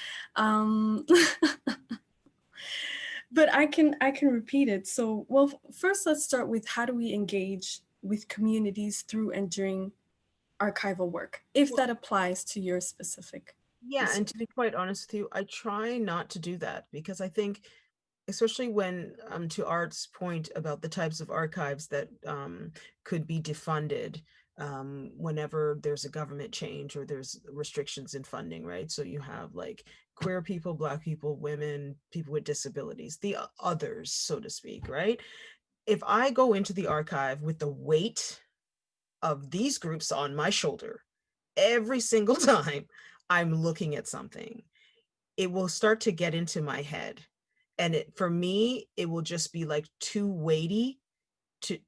but I can repeat it. So, well, first let's start with how do we engage with communities through and during archival work, if that applies to your specific. Yeah, and to be quite honest with you, I try not to do that because I think, especially when, to Art's point about the types of archives that could be defunded whenever there's a government change or there's restrictions in funding, right? So you have like queer people, Black people, women, people with disabilities, the others, so to speak, right? If I go into the archive with the weight of these groups on my shoulder every single time I'm looking at something, it will start to get into my head. And for me, it will just be like too weighty to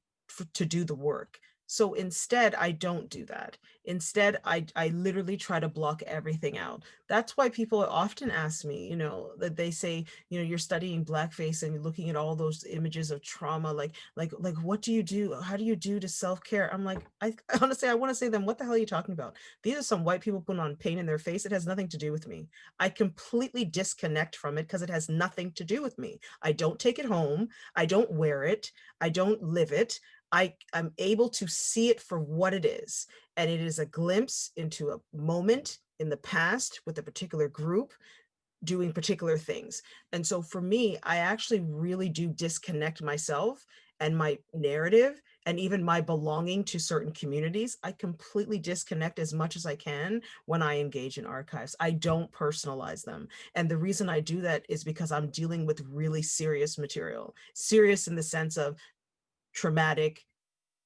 do the work. So instead, I don't do that. Instead, I literally try to block everything out. That's why people often ask me, that they say, you're studying blackface and you're looking at all those images of trauma, like what do you do? How do you do to self-care? I'm like, I honestly, I want to say to them, what the hell are you talking about? These are some white people putting on paint in their face. It has nothing to do with me. I completely disconnect from it because it has nothing to do with me. I don't take it home. I don't wear it. I don't live it. I'm able to see it for what it is. And it is a glimpse into a moment in the past with a particular group doing particular things. And so for me, I actually really do disconnect myself and my narrative and even my belonging to certain communities. I completely disconnect as much as I can when I engage in archives. I don't personalize them. And the reason I do that is because I'm dealing with really serious material, serious in the sense of traumatic,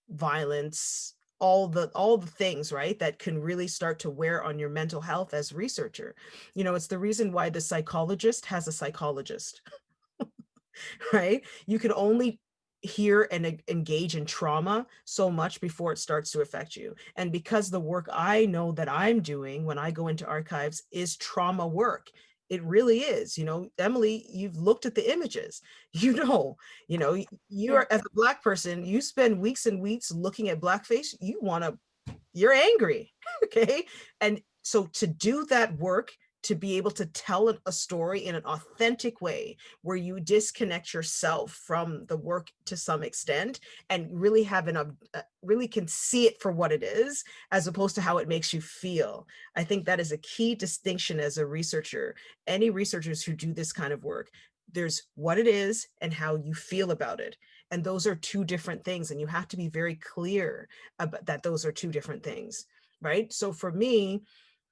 violence, all the things, right, that can really start to wear on your mental health as researcher. It's the reason why the psychologist has a psychologist, right? You can only hear and engage in trauma so much before it starts to affect you. And because the work I know that I'm doing when I go into archives is trauma work, it really is. Emily, you've looked at the images, you're as a Black person, you spend weeks and weeks looking at blackface, you're angry. Okay. And so to do that work, to be able to tell a story in an authentic way where you disconnect yourself from the work to some extent and really really can see it for what it is, as opposed to how it makes you feel. I think that is a key distinction as a researcher. Any researchers who do this kind of work, there's what it is and how you feel about it. And those are two different things. And you have to be very clear about that those are two different things, right? So for me,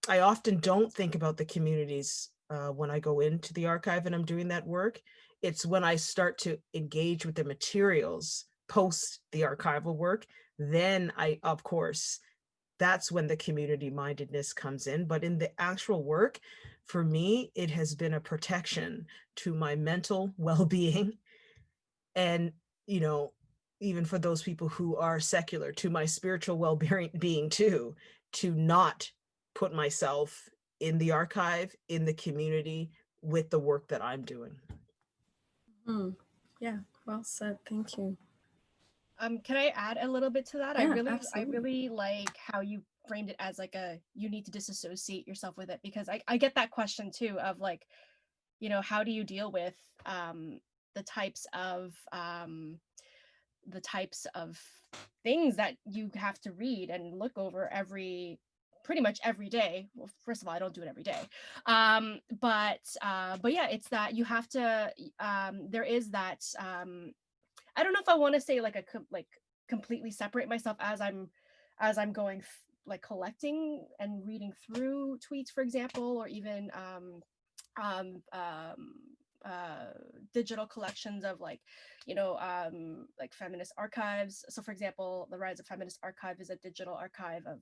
I often don't think about the communities when I go into the archive and I'm doing that work. It's when I start to engage with the materials post the archival work, then of course, that's when the community mindedness comes in. But in the actual work, for me, it has been a protection to my mental well-being. And, even for those people who are secular, to my spiritual well-being too, to not put myself in the archive, in the community with the work that I'm doing. Yeah, well said. Thank you. Can I add a little bit to that? Yeah, I absolutely. really like how you framed it as like you need to disassociate yourself with it, because I get that question too of like, how do you deal with the types of things that you have to read and look over pretty much every day. Well, first of all, I don't do it every day. But yeah, it's that you have to, there is that, I don't know if I want to say like completely separate myself as I'm going like collecting and reading through tweets, for example, or even digital collections of like, like feminist archives. So for example, the Rise of Feminist Archive is a digital archive of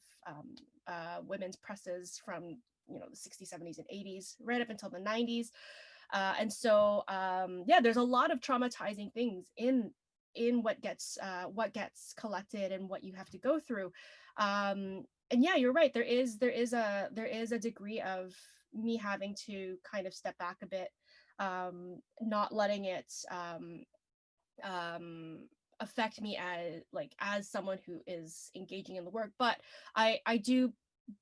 women's presses from, the 60s, 70s, and 80s, right up until the 90s. And so, yeah, there's a lot of traumatizing things in what gets collected and what you have to go through. And yeah, you're right. There is a degree of me having to kind of step back a bit, not letting it affect me as someone who is engaging in the work. But I do.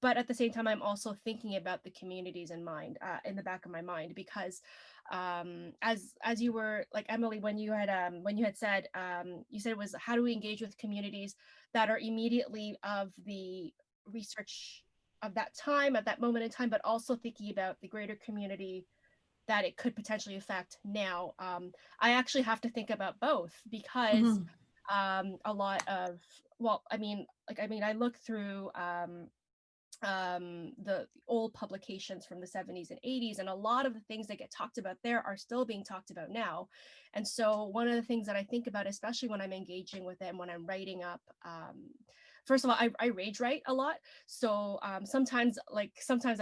But at the same time, I'm also thinking about the communities in mind, in the back of my mind, because as you were like, Emily, when you had said, you said it was, how do we engage with communities that are immediately of the research of that time, at that moment in time, but also thinking about the greater community that it could potentially affect now. I actually have to think about both, because a lot of, I look through the old publications from the 70s and 80s, and a lot of the things that get talked about there are still being talked about now. And so one of the things that I think about, especially when I'm engaging with it and when I'm writing up, first of all, I rage write a lot. So sometimes I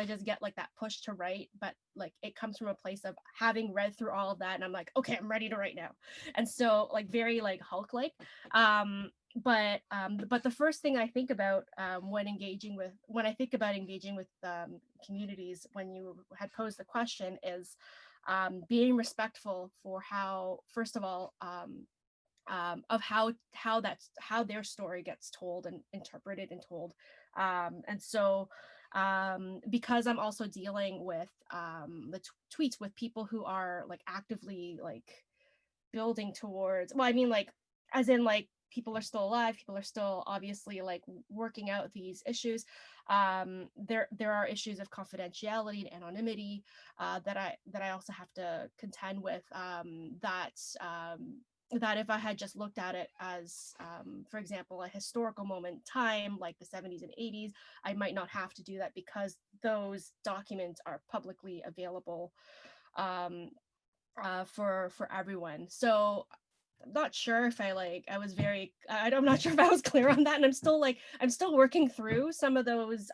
just get like that push to write, but like it comes from a place of having read through all of that, and I'm like, okay, I'm ready to write now. And so like very like Hulk like. But the first thing I think about when I think about engaging with communities, when you had posed the question, is being respectful for how, first of all, of how their story gets told and interpreted and told. And so because I'm also dealing with the tweets with people who are like actively like building towards, well, I mean, like, as in like, people are still alive, people are still obviously like working out these issues. There are issues of confidentiality and anonymity that I also have to contend with, that if I had just looked at it as, for example, a historical moment in time, like the 70s and 80s, I might not have to do that, because those documents are publicly available for everyone. So I'm not sure if I'm not sure if I was clear on that. And I'm still working through some of those,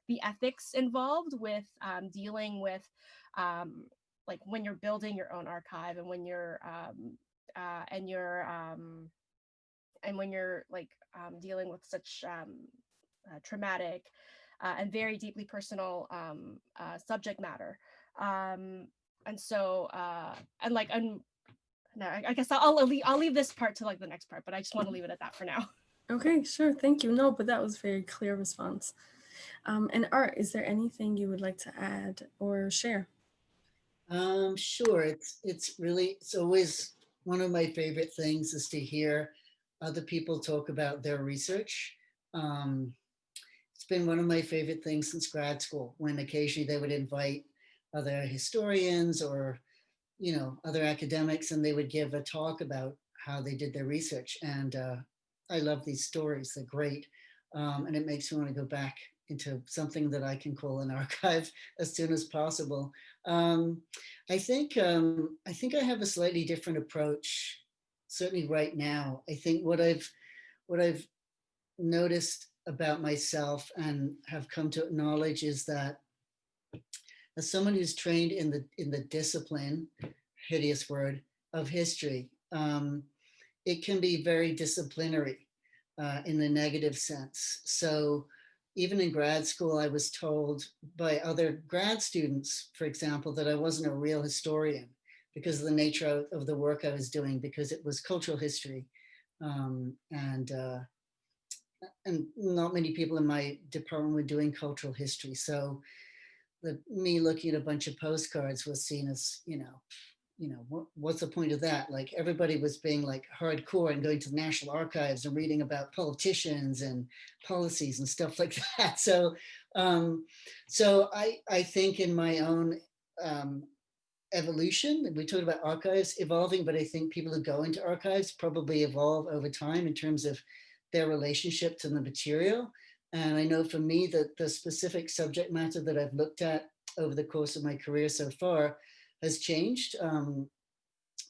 the ethics involved with dealing with like when you're building your own archive, and when you're dealing with such traumatic and very deeply personal subject matter. And so no, I guess I'll leave this part to like the next part, but I just want to leave it at that for now. Okay, sure. Thank you. No, but that was a very clear response. And Art, is there anything you would like to add or share? Sure. It's always one of my favorite things is to hear other people talk about their research. It's been one of my favorite things since grad school, when occasionally they would invite other historians or other academics, and they would give a talk about how they did their research. And I love these stories. They're great. And it makes me want to go back into something that I can call an archive as soon as possible. I think I have a slightly different approach, certainly right now. I think what I've noticed about myself and have come to acknowledge is that, as someone who's trained in the discipline, hideous word, of history, it can be very disciplinary in the negative sense. So even in grad school, I was told by other grad students, for example, that I wasn't a real historian because of the nature of the work I was doing, because it was cultural history. And not many people in my department were doing cultural history. So me looking at a bunch of postcards was seen as, what's the point of that? Like, everybody was being like hardcore and going to the National Archives and reading about politicians and policies and stuff like that. So, I think in my own evolution, we talked about archives evolving, but I think people who go into archives probably evolve over time in terms of their relationship to the material. And I know for me that the specific subject matter that I've looked at over the course of my career so far has changed.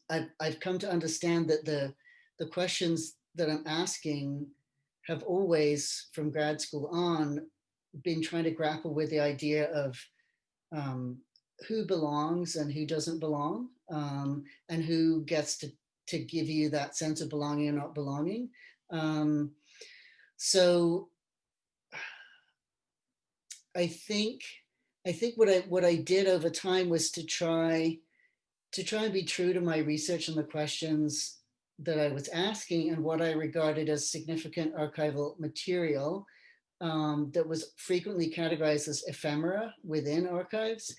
I've come to understand that the questions that I'm asking have always, from grad school on, been trying to grapple with the idea of who belongs and who doesn't belong, and who gets to give you that sense of belonging or not belonging. So I think what I did over time was to try and be true to my research and the questions that I was asking and what I regarded as significant archival material, that was frequently categorized as ephemera within archives,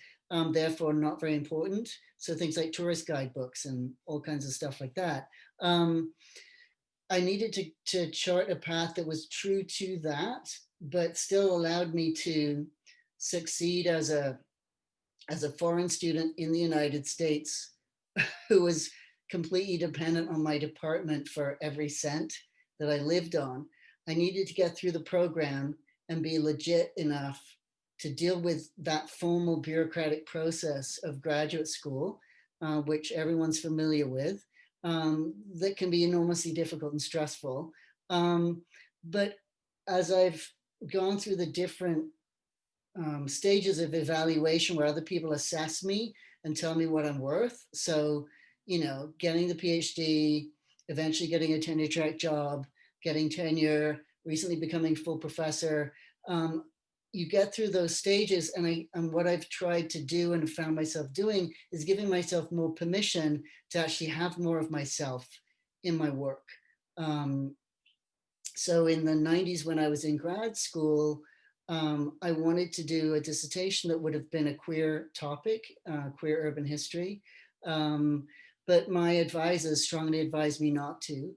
therefore not very important. So things like tourist guidebooks and all kinds of stuff like that. I needed to chart a path that was true to that, but still allowed me to succeed as a foreign student in the United States who was completely dependent on my department for every cent that I lived on. I needed to get through the program and be legit enough to deal with that formal bureaucratic process of graduate school, which everyone's familiar with, that can be enormously difficult and stressful. But as I've gone through the different stages of evaluation where other people assess me and tell me what I'm worth. So, getting the PhD, eventually getting a tenure track job, getting tenure, recently becoming full professor. You get through those stages, and what I've tried to do and found myself doing is giving myself more permission to actually have more of myself in my work. So in the 90s, when I was in grad school, I wanted to do a dissertation that would have been a queer topic, queer urban history. But my advisors strongly advised me not to,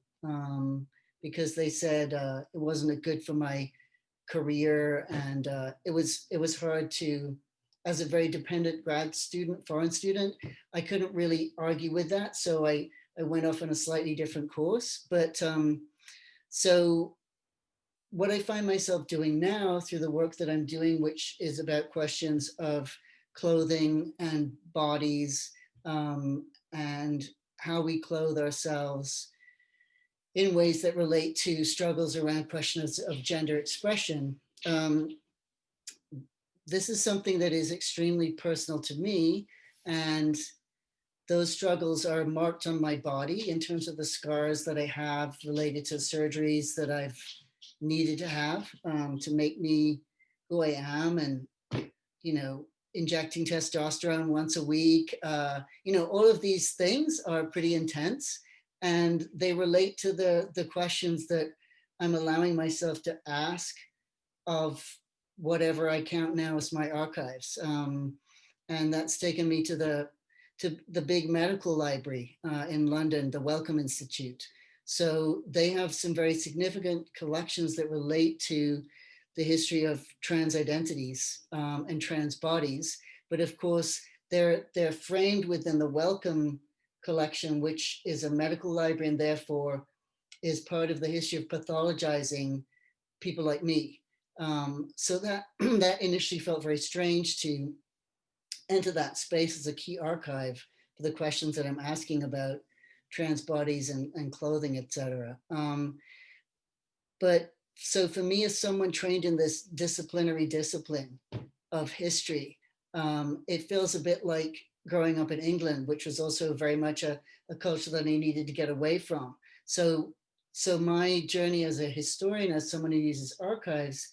because they said it wasn't good for my career, and it was hard to, as a very dependent grad student, foreign student, I couldn't really argue with that. So I went off on a slightly different course. But so what I find myself doing now through the work that I'm doing, which is about questions of clothing and bodies, and how we clothe ourselves in ways that relate to struggles around questions of gender expression. This is something that is extremely personal to me, and those struggles are marked on my body in terms of the scars that I have related to surgeries that I've needed to have, to make me who I am, and injecting testosterone once a week. All of these things are pretty intense, and they relate to the questions that I'm allowing myself to ask of whatever I count now as my archives. And that's taken me to the big medical library in London, the Wellcome Institute. So they have some very significant collections that relate to the history of trans identities and trans bodies. But of course, they're framed within the Wellcome collection, which is a medical library and therefore is part of the history of pathologizing people like me. So that initially felt very strange to enter that space as a key archive for the questions that I'm asking about trans bodies and clothing, etc. But so for me, as someone trained in this disciplinary discipline of history, it feels a bit like growing up in England, which was also very much a culture that I needed to get away from. So my journey as a historian, as someone who uses archives,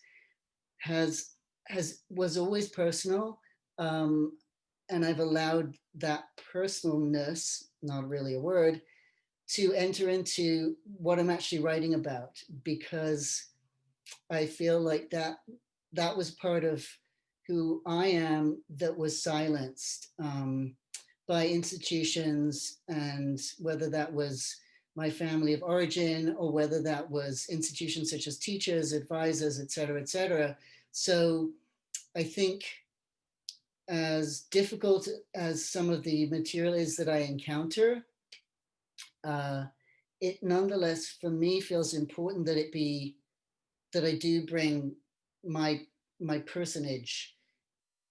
was always personal, and I've allowed that personalness, not really a word, to enter into what I'm actually writing about, because I feel like that was part of who I am that was silenced by institutions, and whether that was my family of origin or whether that was institutions such as teachers, advisors, et cetera, et cetera. So I think as difficult as some of the material is that I encounter, it nonetheless, for me, feels important that I do bring my personage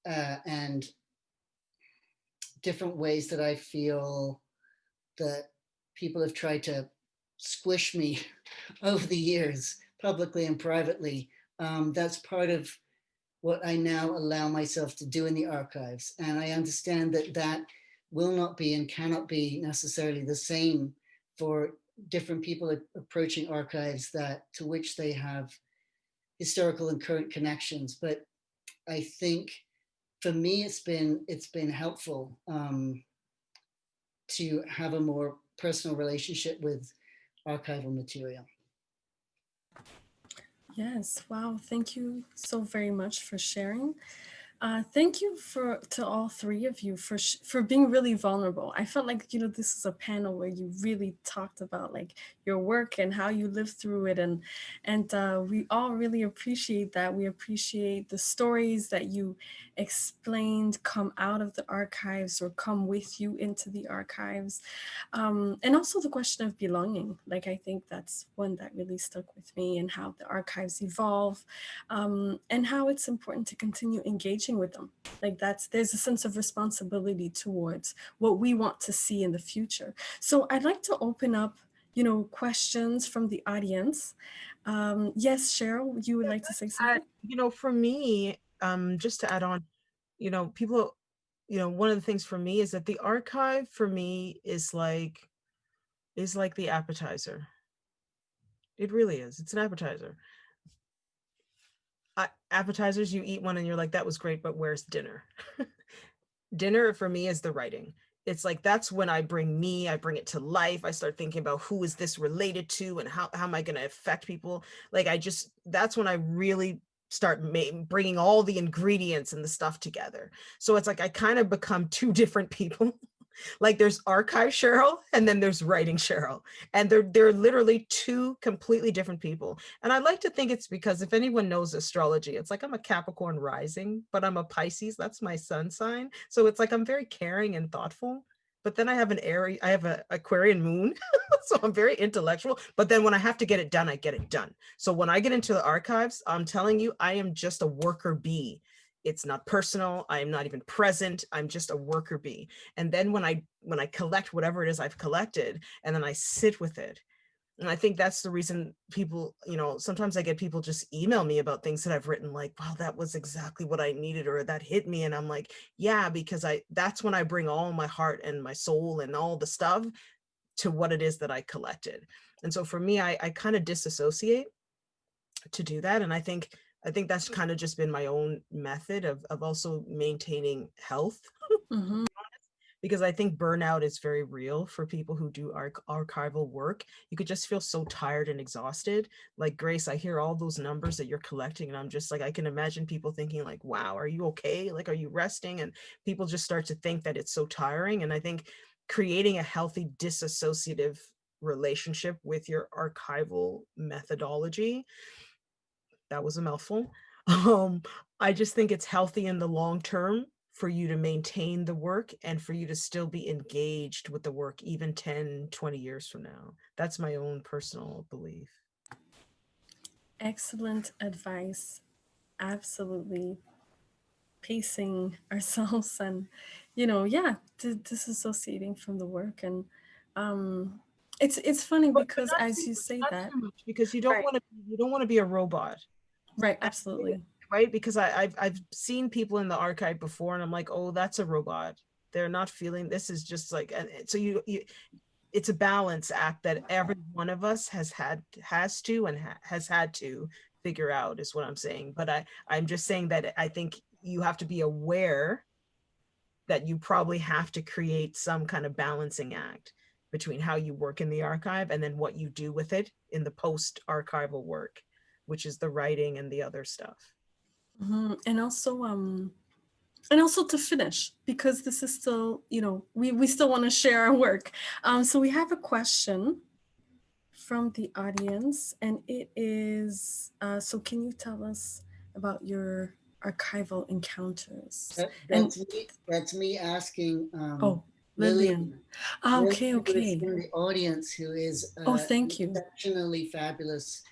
and different ways that I feel that people have tried to squish me over the years, publicly and privately. That's part of what I now allow myself to do in the archives. And I understand that that will not be and cannot be necessarily the same for different people approaching archives that to which they have historical and current connections. But I think for me, it's been helpful to have a more personal relationship with archival material. Yes, wow. Thank you so very much for sharing. Thank you to all three of you for being really vulnerable. I felt like, this is a panel where you really talked about like your work and how you lived through it, and we all really appreciate that. We appreciate the stories that you explained come out of the archives or come with you into the archives, and also the question of belonging. Like, I think that's one that really stuck with me, and how the archives evolve, and how it's important to continue engaging with them. Like, there's a sense of responsibility towards what we want to see in the future. So I'd like to open up, questions from the audience. Yes, Cheryl, you would like to say something? For me, just to add on, people, one of the things for me is that the archive for me is like the appetizer. It really is. It's an appetizer. Appetizers, you eat one and you're like, that was great, but where's dinner? Dinner for me is the writing. It's like, that's when I bring it to life. I start thinking about who is this related to and how am I going to affect people? Like, that's when I really start bringing all the ingredients and the stuff together. So it's like, I kind of become two different people. Like, there's archive Cheryl and then there's writing Cheryl, and they're literally two completely different people. And I like to think it's because, if anyone knows astrology, it's like I'm a Capricorn rising, but I'm a Pisces. That's my sun sign. So it's like I'm very caring and thoughtful. But then I have an Aquarian moon, so I'm very intellectual. But then when I have to get it done, I get it done. So when I get into the archives, I'm telling you, I am just a worker bee. It's not personal. I'm not even present. I'm just a worker bee. And then when I collect whatever it is I've collected, and then I sit with it. And I think that's the reason people, sometimes I get people just email me about things that I've written, like, wow, that was exactly what I needed, or that hit me. And I'm like, yeah, because that's when I bring all my heart and my soul and all the stuff to what it is that I collected. And so for me, I kind of disassociate to do that. And I think that's kind of just been my own method of also maintaining health. Mm-hmm. Because I think burnout is very real for people who do archival work. You could just feel so tired and exhausted. Like, Grace, I hear all those numbers that you're collecting, and I'm just like, I can imagine people thinking like, wow, are you okay? Like, are you resting? And people just start to think that it's so tiring. And I think creating a healthy disassociative relationship with your archival methodology, that was a mouthful. I just think it's healthy in the long term for you to maintain the work and for you to still be engaged with the work even 10, 20 years from now. That's my own personal belief. Excellent advice. Absolutely. Pacing ourselves and, disassociating from the work. And it's funny because as you say that, because you don't want to be a robot. Right, absolutely. Right, because I've seen people in the archive before, and I'm like, oh, that's a robot. They're not feeling. This is just like, and so you it's a balance act that every one of us has had to figure out, is what I'm saying. But I'm just saying that I think you have to be aware that you probably have to create some kind of balancing act between how you work in the archive and then what you do with it in the post-archival work, which is the writing and the other stuff. Mm-hmm. And also to finish, because this is still, we still want to share our work. So we have a question from the audience, and it is, so can you tell us about your archival encounters? That's me asking Lillian. Okay. in the audience, who is Thank you. exceptionally fabulous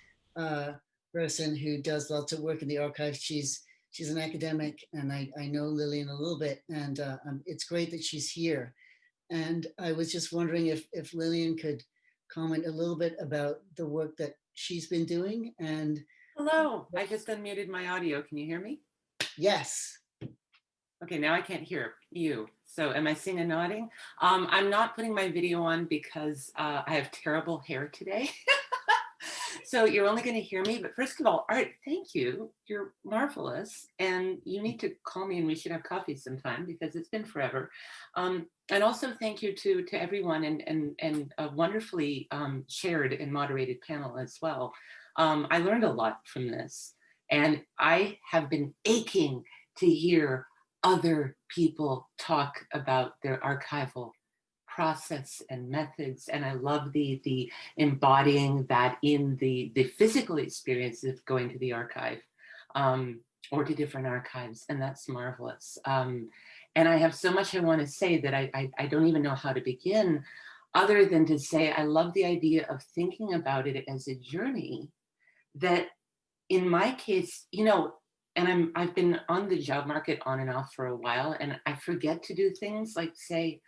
person who does lots of work in the archive. She's an academic, and I know Lillian a little bit, and it's great that she's here. And I was just wondering if Lillian could comment a little bit about the work that she's been doing. And hello, I just unmuted my audio. Can you hear me? yes. Okay, now I can't hear you. So am I seeing a nodding? I'm not putting my video on because I have terrible hair today. So you're only going to hear me. But first of all, Art, thank you. You're marvelous. And you need to call me and we should have coffee sometime because it's been forever. And also thank you to everyone and a wonderfully shared and moderated panel as well. I learned a lot from this. And I have been aching to hear other people talk about their archival process and methods, and I love the embodying that in the physical experience of going to the archive or to different archives, and that's marvelous. And I have so much I want to say that I don't even know how to begin, other than to say I love the idea of thinking about it as a journey that, in my case, you know, and I've been on the job market on and off for a while, and I forget to do things like say,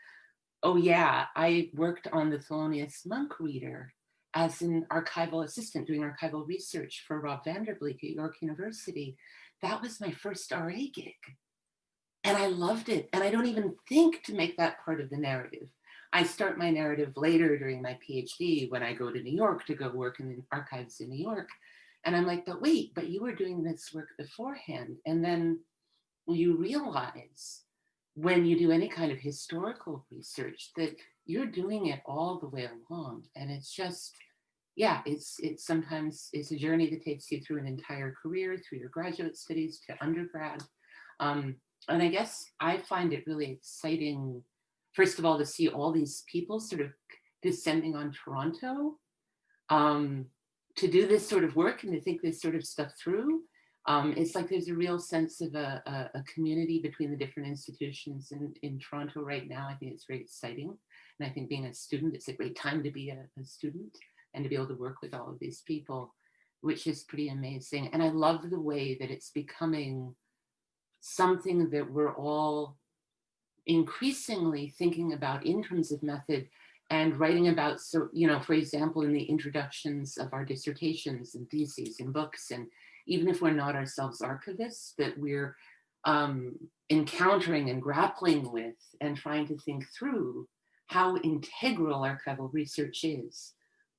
oh yeah, I worked on the Thelonious Monk reader as an archival assistant doing archival research for Rob Vanderbleek at York University. That was my first RA gig. And I loved it. And I don't even think to make that part of the narrative. I start my narrative later during my PhD when I go to New York to go work in the archives in New York. And I'm like, but wait, but you were doing this work beforehand. And then you realize when you do any kind of historical research that you're doing it all the way along. And it's just, yeah, it's sometimes it's a journey that takes you through an entire career, through your graduate studies to undergrad. And I guess I find it really exciting, first of all, to see all these people sort of descending on Toronto to do this sort of work and to think this sort of stuff through. It's like there's a real sense of a community between the different institutions in Toronto right now. I think it's very exciting. And I think being a student, it's a great time to be a student and to be able to work with all of these people, which is pretty amazing. And I love the way that it's becoming something that we're all increasingly thinking about in terms of method and writing about. So, you know, for example, in the introductions of our dissertations and theses and books, and even if we're not ourselves archivists, that we're encountering and grappling with and trying to think through how integral archival research is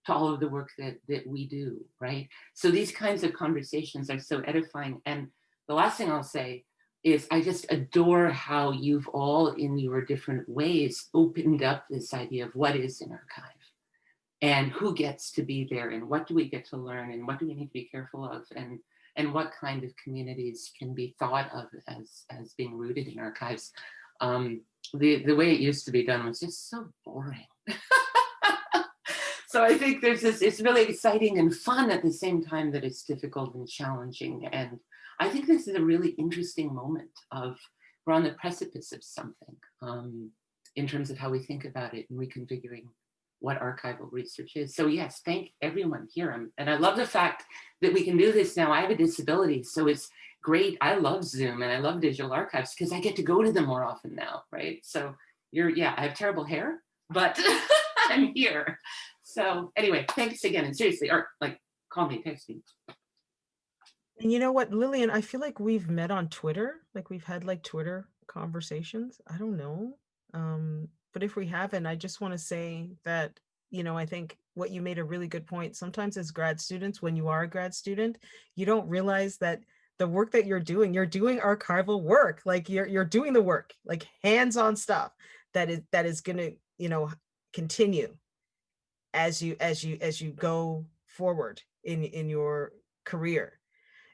to all of the work that we do, right? So these kinds of conversations are so edifying. And the last thing I'll say is I just adore how you've all in your different ways opened up this idea of what is an archive and who gets to be there and what do we get to learn and what do we need to be careful of and what kind of communities can be thought of as being rooted in archives. The way it used to be done was just so boring. So I think there's this, it's really exciting and fun at the same time that it's difficult and challenging. And I think this is a really interesting moment of, we're on the precipice of something in terms of how we think about it and reconfiguring what archival research is. So yes, thank everyone here. And I love the fact that we can do this now. I have a disability, so it's great. I love Zoom and I love digital archives because I get to go to them more often now, right? So I have terrible hair, but I'm here. So anyway, thanks again. And seriously, or like, call me, text me. And you know what, Lillian, I feel like we've met on Twitter, like we've had like Twitter conversations. I don't know. But if we haven't, I just want to say that, you know, I think what you made a really good point. Sometimes as grad students, when you are a grad student, you don't realize that the work that you're doing archival work, like you're doing the work, like hands-on stuff that is going to, you know, continue as you go forward in your career.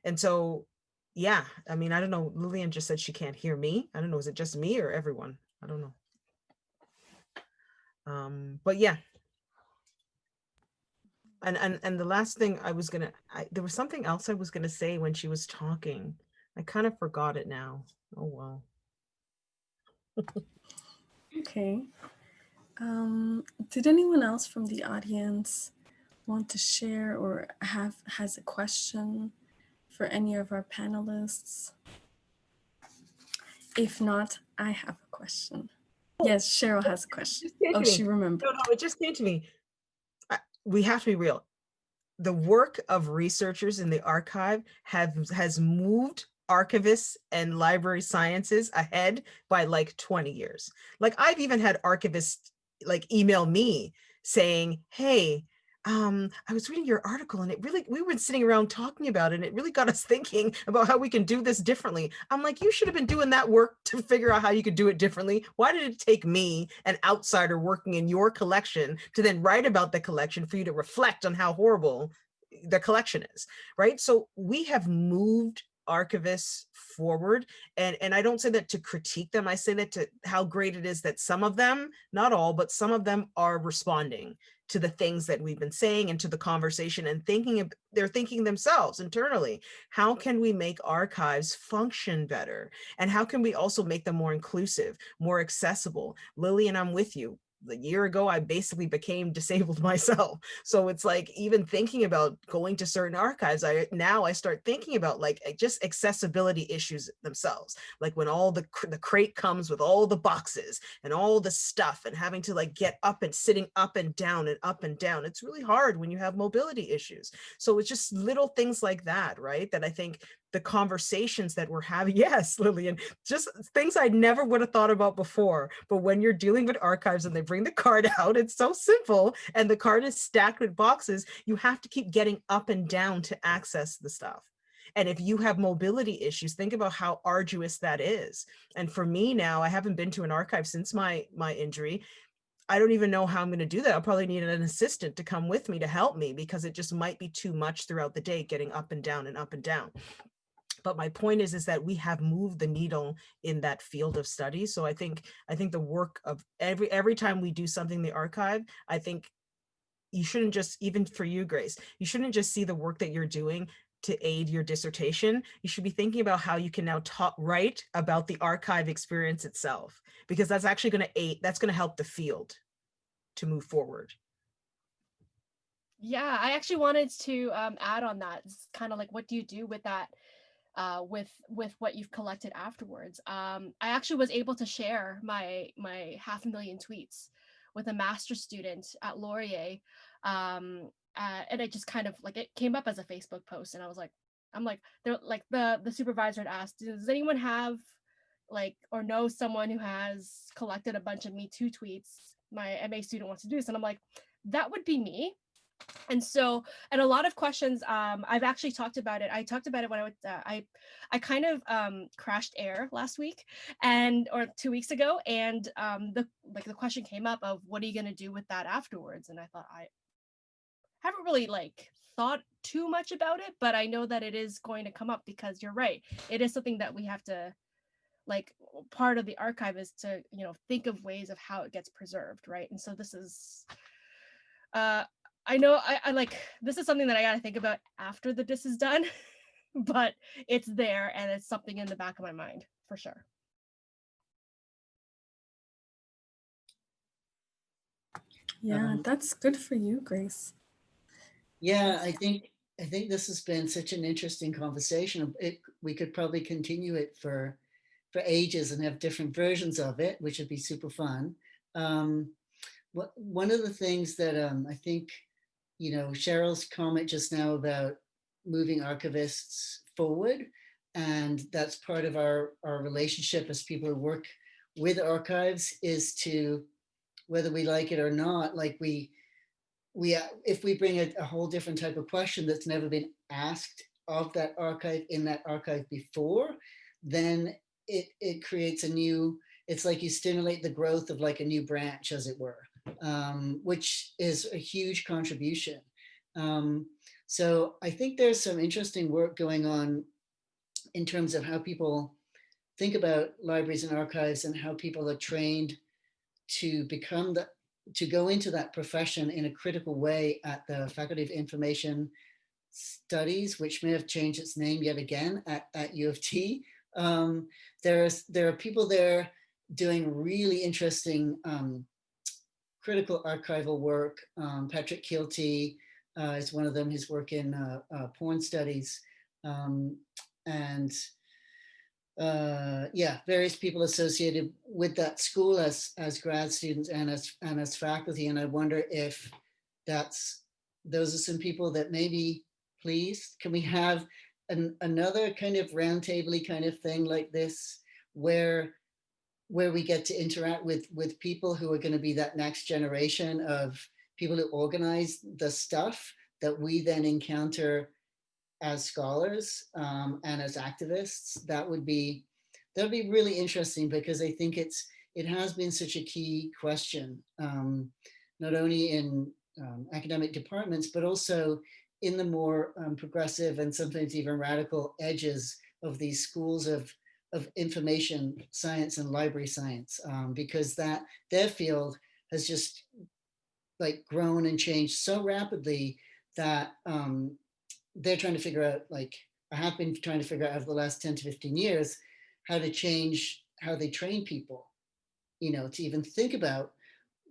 And so, yeah, I mean, I don't know, Lillian just said she can't hear me. I don't know, is it just me or everyone? I don't know. But yeah. And the last thing I was gonna, there was something else I was gonna say when she was talking. I kind of forgot it now. Oh, wow. Okay. Did anyone else from the audience want to share or has a question for any of our panelists? If not, I have a question. Yes, Cheryl has a question. Oh, she remembered. No, it just came to me. We have to be real. The work of researchers in the archive has moved archivists and library sciences ahead by like 20 years. Like I've even had archivists like email me saying, hey, I was reading your article and we were sitting around talking about it and it really got us thinking about how we can do this differently. I'm like, you should have been doing that work to figure out how you could do it differently. Why did it take me, an outsider working in your collection, to then write about the collection for you to reflect on how horrible the collection is, right? So we have moved archivists forward, and I don't say that to critique them. I say that to how great it is that some of them, not all, but some of them are responding to the things that we've been saying and to the conversation and they're thinking themselves internally, how can we make archives function better? And how can we also make them more inclusive, more accessible? Lillian, I'm with you. A year ago, I basically became disabled myself. So it's like, even thinking about going to certain archives, I start thinking about like just accessibility issues themselves. Like when all the crate comes with all the boxes and all the stuff and having to like get up and sitting up and down and up and down. It's really hard when you have mobility issues. So it's just little things like that, right? That I think the conversations that we're having, yes, Lillian, just things I never would have thought about before. But when you're dealing with archives and they bring the card out, it's so simple. And the card is stacked with boxes. You have to keep getting up and down to access the stuff. And if you have mobility issues, think about how arduous that is. And for me now, I haven't been to an archive since my injury. I don't even know how I'm going to do that. I'll probably need an assistant to come with me to help me because it just might be too much throughout the day, getting up and down and up and down. But my point is that we have moved the needle in that field of study. So I think the work of every time we do something in the archive, I think you shouldn't just, even for you, Grace, you shouldn't just see the work that you're doing to aid your dissertation. You should be thinking about how you can now write about the archive experience itself, because that's actually going to aid, that's going to help the field to move forward. Yeah, I actually wanted to add on that. It's kind of like, what do you do with that? With what you've collected afterwards. I actually was able to share my 500,000 tweets with a master's student at Laurier, and it just kind of like, it came up as a Facebook post, and I'm like, they're like, the supervisor had asked, does anyone have like, or know someone who has collected a bunch of Me Too tweets? My MA student wants to do this, and I'm like, that would be me. And so, and a lot of questions, I've actually talked about it. I talked about it when I kind of crashed air last week or 2 weeks ago. And the question came up of, what are you going to do with that afterwards? And I thought, I haven't really like thought too much about it, but I know that it is going to come up, because you're right. It is something that we have to, like, part of the archive is to, think of ways of how it gets preserved. Right. And so this is, I know I like, this is something that I got to think about after the disc is done, but it's there and it's something in the back of my mind for sure. Yeah, that's good for you, Grace. Yeah, I think this has been such an interesting conversation. We could probably continue it for ages and have different versions of it, which would be super fun. One of the things that I think, Cheryl's comment just now about moving archivists forward, and that's part of our relationship as people who work with archives, is to, whether we like it or not, like if we bring a whole different type of question that's never been asked of that archive in that archive before, then it creates a new, it's like you stimulate the growth of like a new branch, as it were, which is a huge contribution. So I think there's some interesting work going on in terms of how people think about libraries and archives, and how people are trained to go into that profession in a critical way at the Faculty of Information Studies, which may have changed its name yet again at U of T. There are people there doing really interesting critical archival work. Patrick Kilty, is one of them. His work in porn studies, and yeah, various people associated with that school as grad students and as faculty. And I wonder if those are some people that maybe, please, can we have another kind of roundtable kind of thing like this, where we get to interact with people who are going to be that next generation of people who organize the stuff that we then encounter as scholars and as activists. That would be really interesting, because I think it has been such a key question, not only in academic departments, but also in the more progressive and sometimes even radical edges of these schools of information science and library science, because their field has just like grown and changed so rapidly that they're trying to figure out, like I have been trying to figure out over the last 10 to 15 years, how to change how they train people, to even think about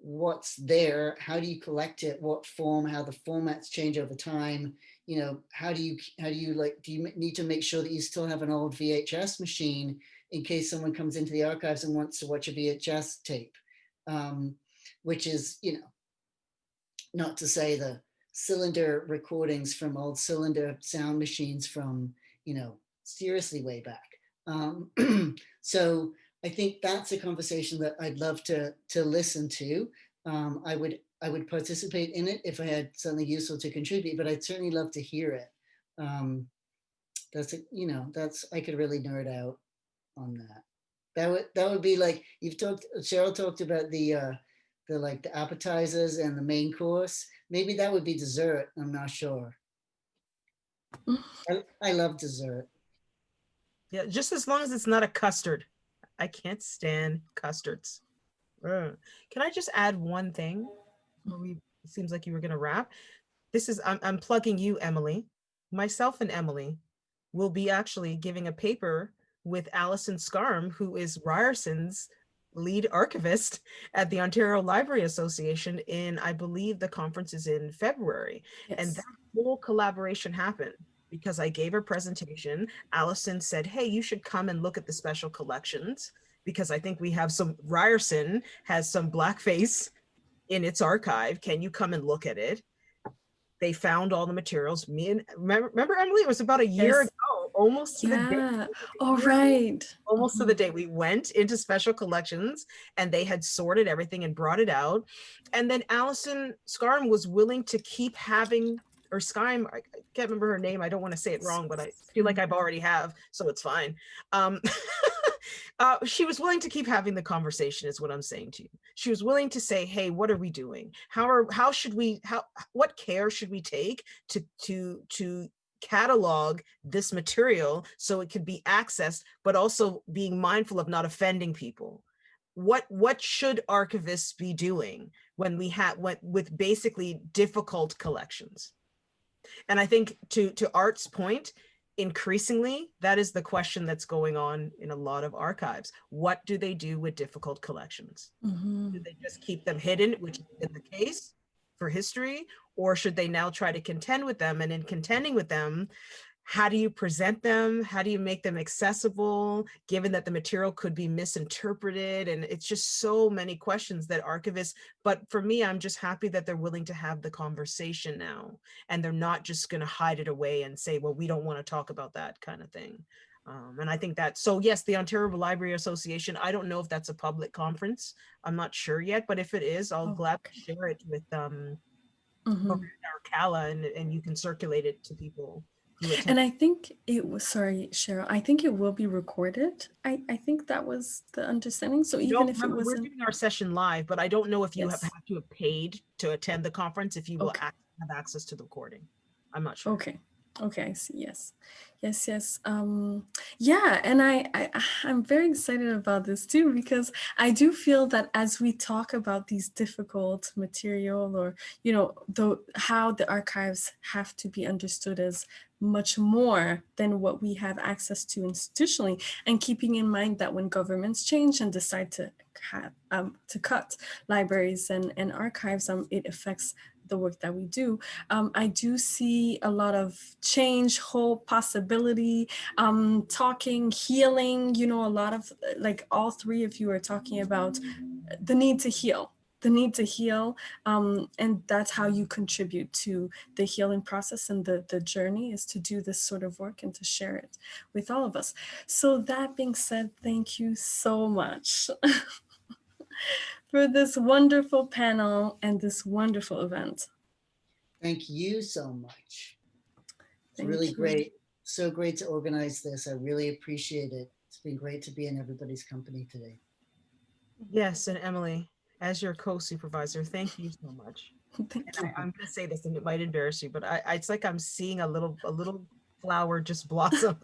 what's there, how do you collect it, what form, how the formats change over time, how do you do you need to make sure that you still have an old VHS machine in case someone comes into the archives and wants to watch a VHS tape, which is, not to say the cylinder recordings from old cylinder sound machines from, seriously way back. So I think that's a conversation that I'd love to listen to. I would participate in it if I had something useful to contribute, but I'd certainly love to hear it. I could really nerd out on that. That would be like, Cheryl talked about the appetizers and the main course. Maybe that would be dessert. I'm not sure. I love dessert. Yeah, just as long as it's not a custard. I can't stand custards. Can I just add one thing? It seems like you were going to wrap. I'm plugging you, Emily. Myself and Emily will be actually giving a paper with Alison Scarm, who is Ryerson's lead archivist at the Ontario Library Association in, I believe the conference is in February. Yes. And that whole collaboration happened because I gave a presentation. Alison said, hey, you should come and look at the special collections, because I think we have Ryerson has some blackface in its archive. Can you come and look at it? They found all the materials. Remember, Emily, it was about a year ago, almost to the day. Oh, right. Almost to the day. We went into special collections and they had sorted everything and brought it out. And then Alison Scarm was willing to keep having, or Skyme, I can't remember her name. I don't want to say it wrong, but I feel like I've already have, so it's fine. She was willing to keep having the conversation, is what I'm saying to you. She was willing to say, hey, what are we doing? What care should we take to catalog this material so it could be accessed, but also being mindful of not offending people? What should archivists be doing when we have with basically difficult collections? And I think to Art's point, increasingly, that is the question that's going on in a lot of archives. What do they do with difficult collections? Mm-hmm. Do they just keep them hidden, which has been the case for history, or should they now try to contend with them? And in contending with them, how do you present them? How do you make them accessible, given that the material could be misinterpreted? And it's just so many questions that archivists, but for me, I'm just happy that they're willing to have the conversation now. And they're not just going to hide it away and say, well, we don't want to talk about that kind of thing. And I think that, so yes, the Ontario Library Association, I don't know if that's a public conference. I'm not sure yet, but if it is, I'll gladly share it with our Kala, and you can circulate it to people. And I think it was, sorry, Cheryl, I think it will be recorded. I think that was the understanding. So even if it wasn't. We're doing our session live, but I don't know if you have to have paid to attend the conference, if you will have access to the recording. I'm not sure. Okay, I see. Yes. Yeah, and I'm very excited about this too, because I do feel that as we talk about these difficult material, or how the archives have to be understood as much more than what we have access to institutionally, and keeping in mind that when governments change and decide to cut libraries and archives, it affects the work that we do, I do see a lot of change, hope, possibility, talking, healing, you know, a lot of, like all three of you are talking about the need to heal. And that's how you contribute to the healing process, and the journey is to do this sort of work and to share it with all of us. So that being said, thank you so much for this wonderful panel and this wonderful event. Thank you so much. It's Thank really you. great. So great to organize this. I really appreciate it. It's been great to be in everybody's company today. Yes, and Emily, as your co-supervisor, thank you so much. Thank And you. I'm going to say this, and it might embarrass you, but it's like I'm seeing a little flower just blossom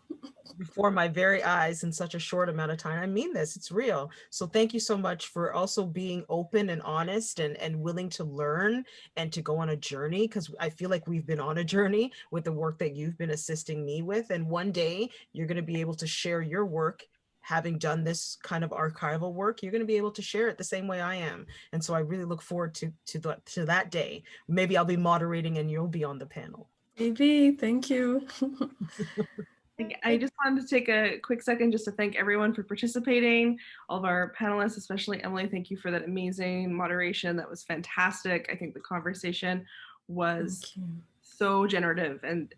before my very eyes in such a short amount of time. I mean this, it's real. So thank you so much for also being open and honest and willing to learn and to go on a journey, because I feel like we've been on a journey with the work that you've been assisting me with. And one day you're going to be able to share your work. Having done this kind of archival work, you're going to be able to share it the same way I am. And so I really look forward to that day. Maybe I'll be moderating and you'll be on the panel. Maybe. Thank you. I just wanted to take a quick second just to thank everyone for participating, all of our panelists, especially Emily. Thank you for that amazing moderation. That was fantastic. I think the conversation was so generative and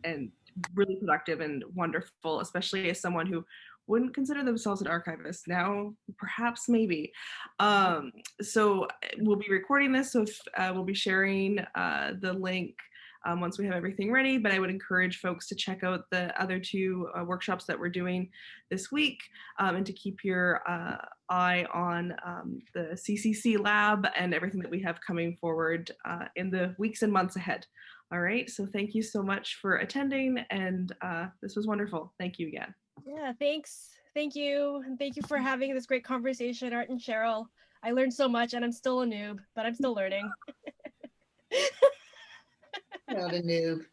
really productive and wonderful, especially as someone who wouldn't consider themselves an archivist. Now, perhaps, maybe. So we'll be recording this, so we'll be sharing the link once we have everything ready, but I would encourage folks to check out the other two workshops that we're doing this week, and to keep your eye on the CCC lab and everything that we have coming forward in the weeks and months ahead. All right, so thank you so much for attending, and this was wonderful. Thank you again. Yeah, thanks. Thank you. And thank you for having this great conversation, Art and Cheryl. I learned so much, and I'm still a noob, but I'm still learning. Not a noob.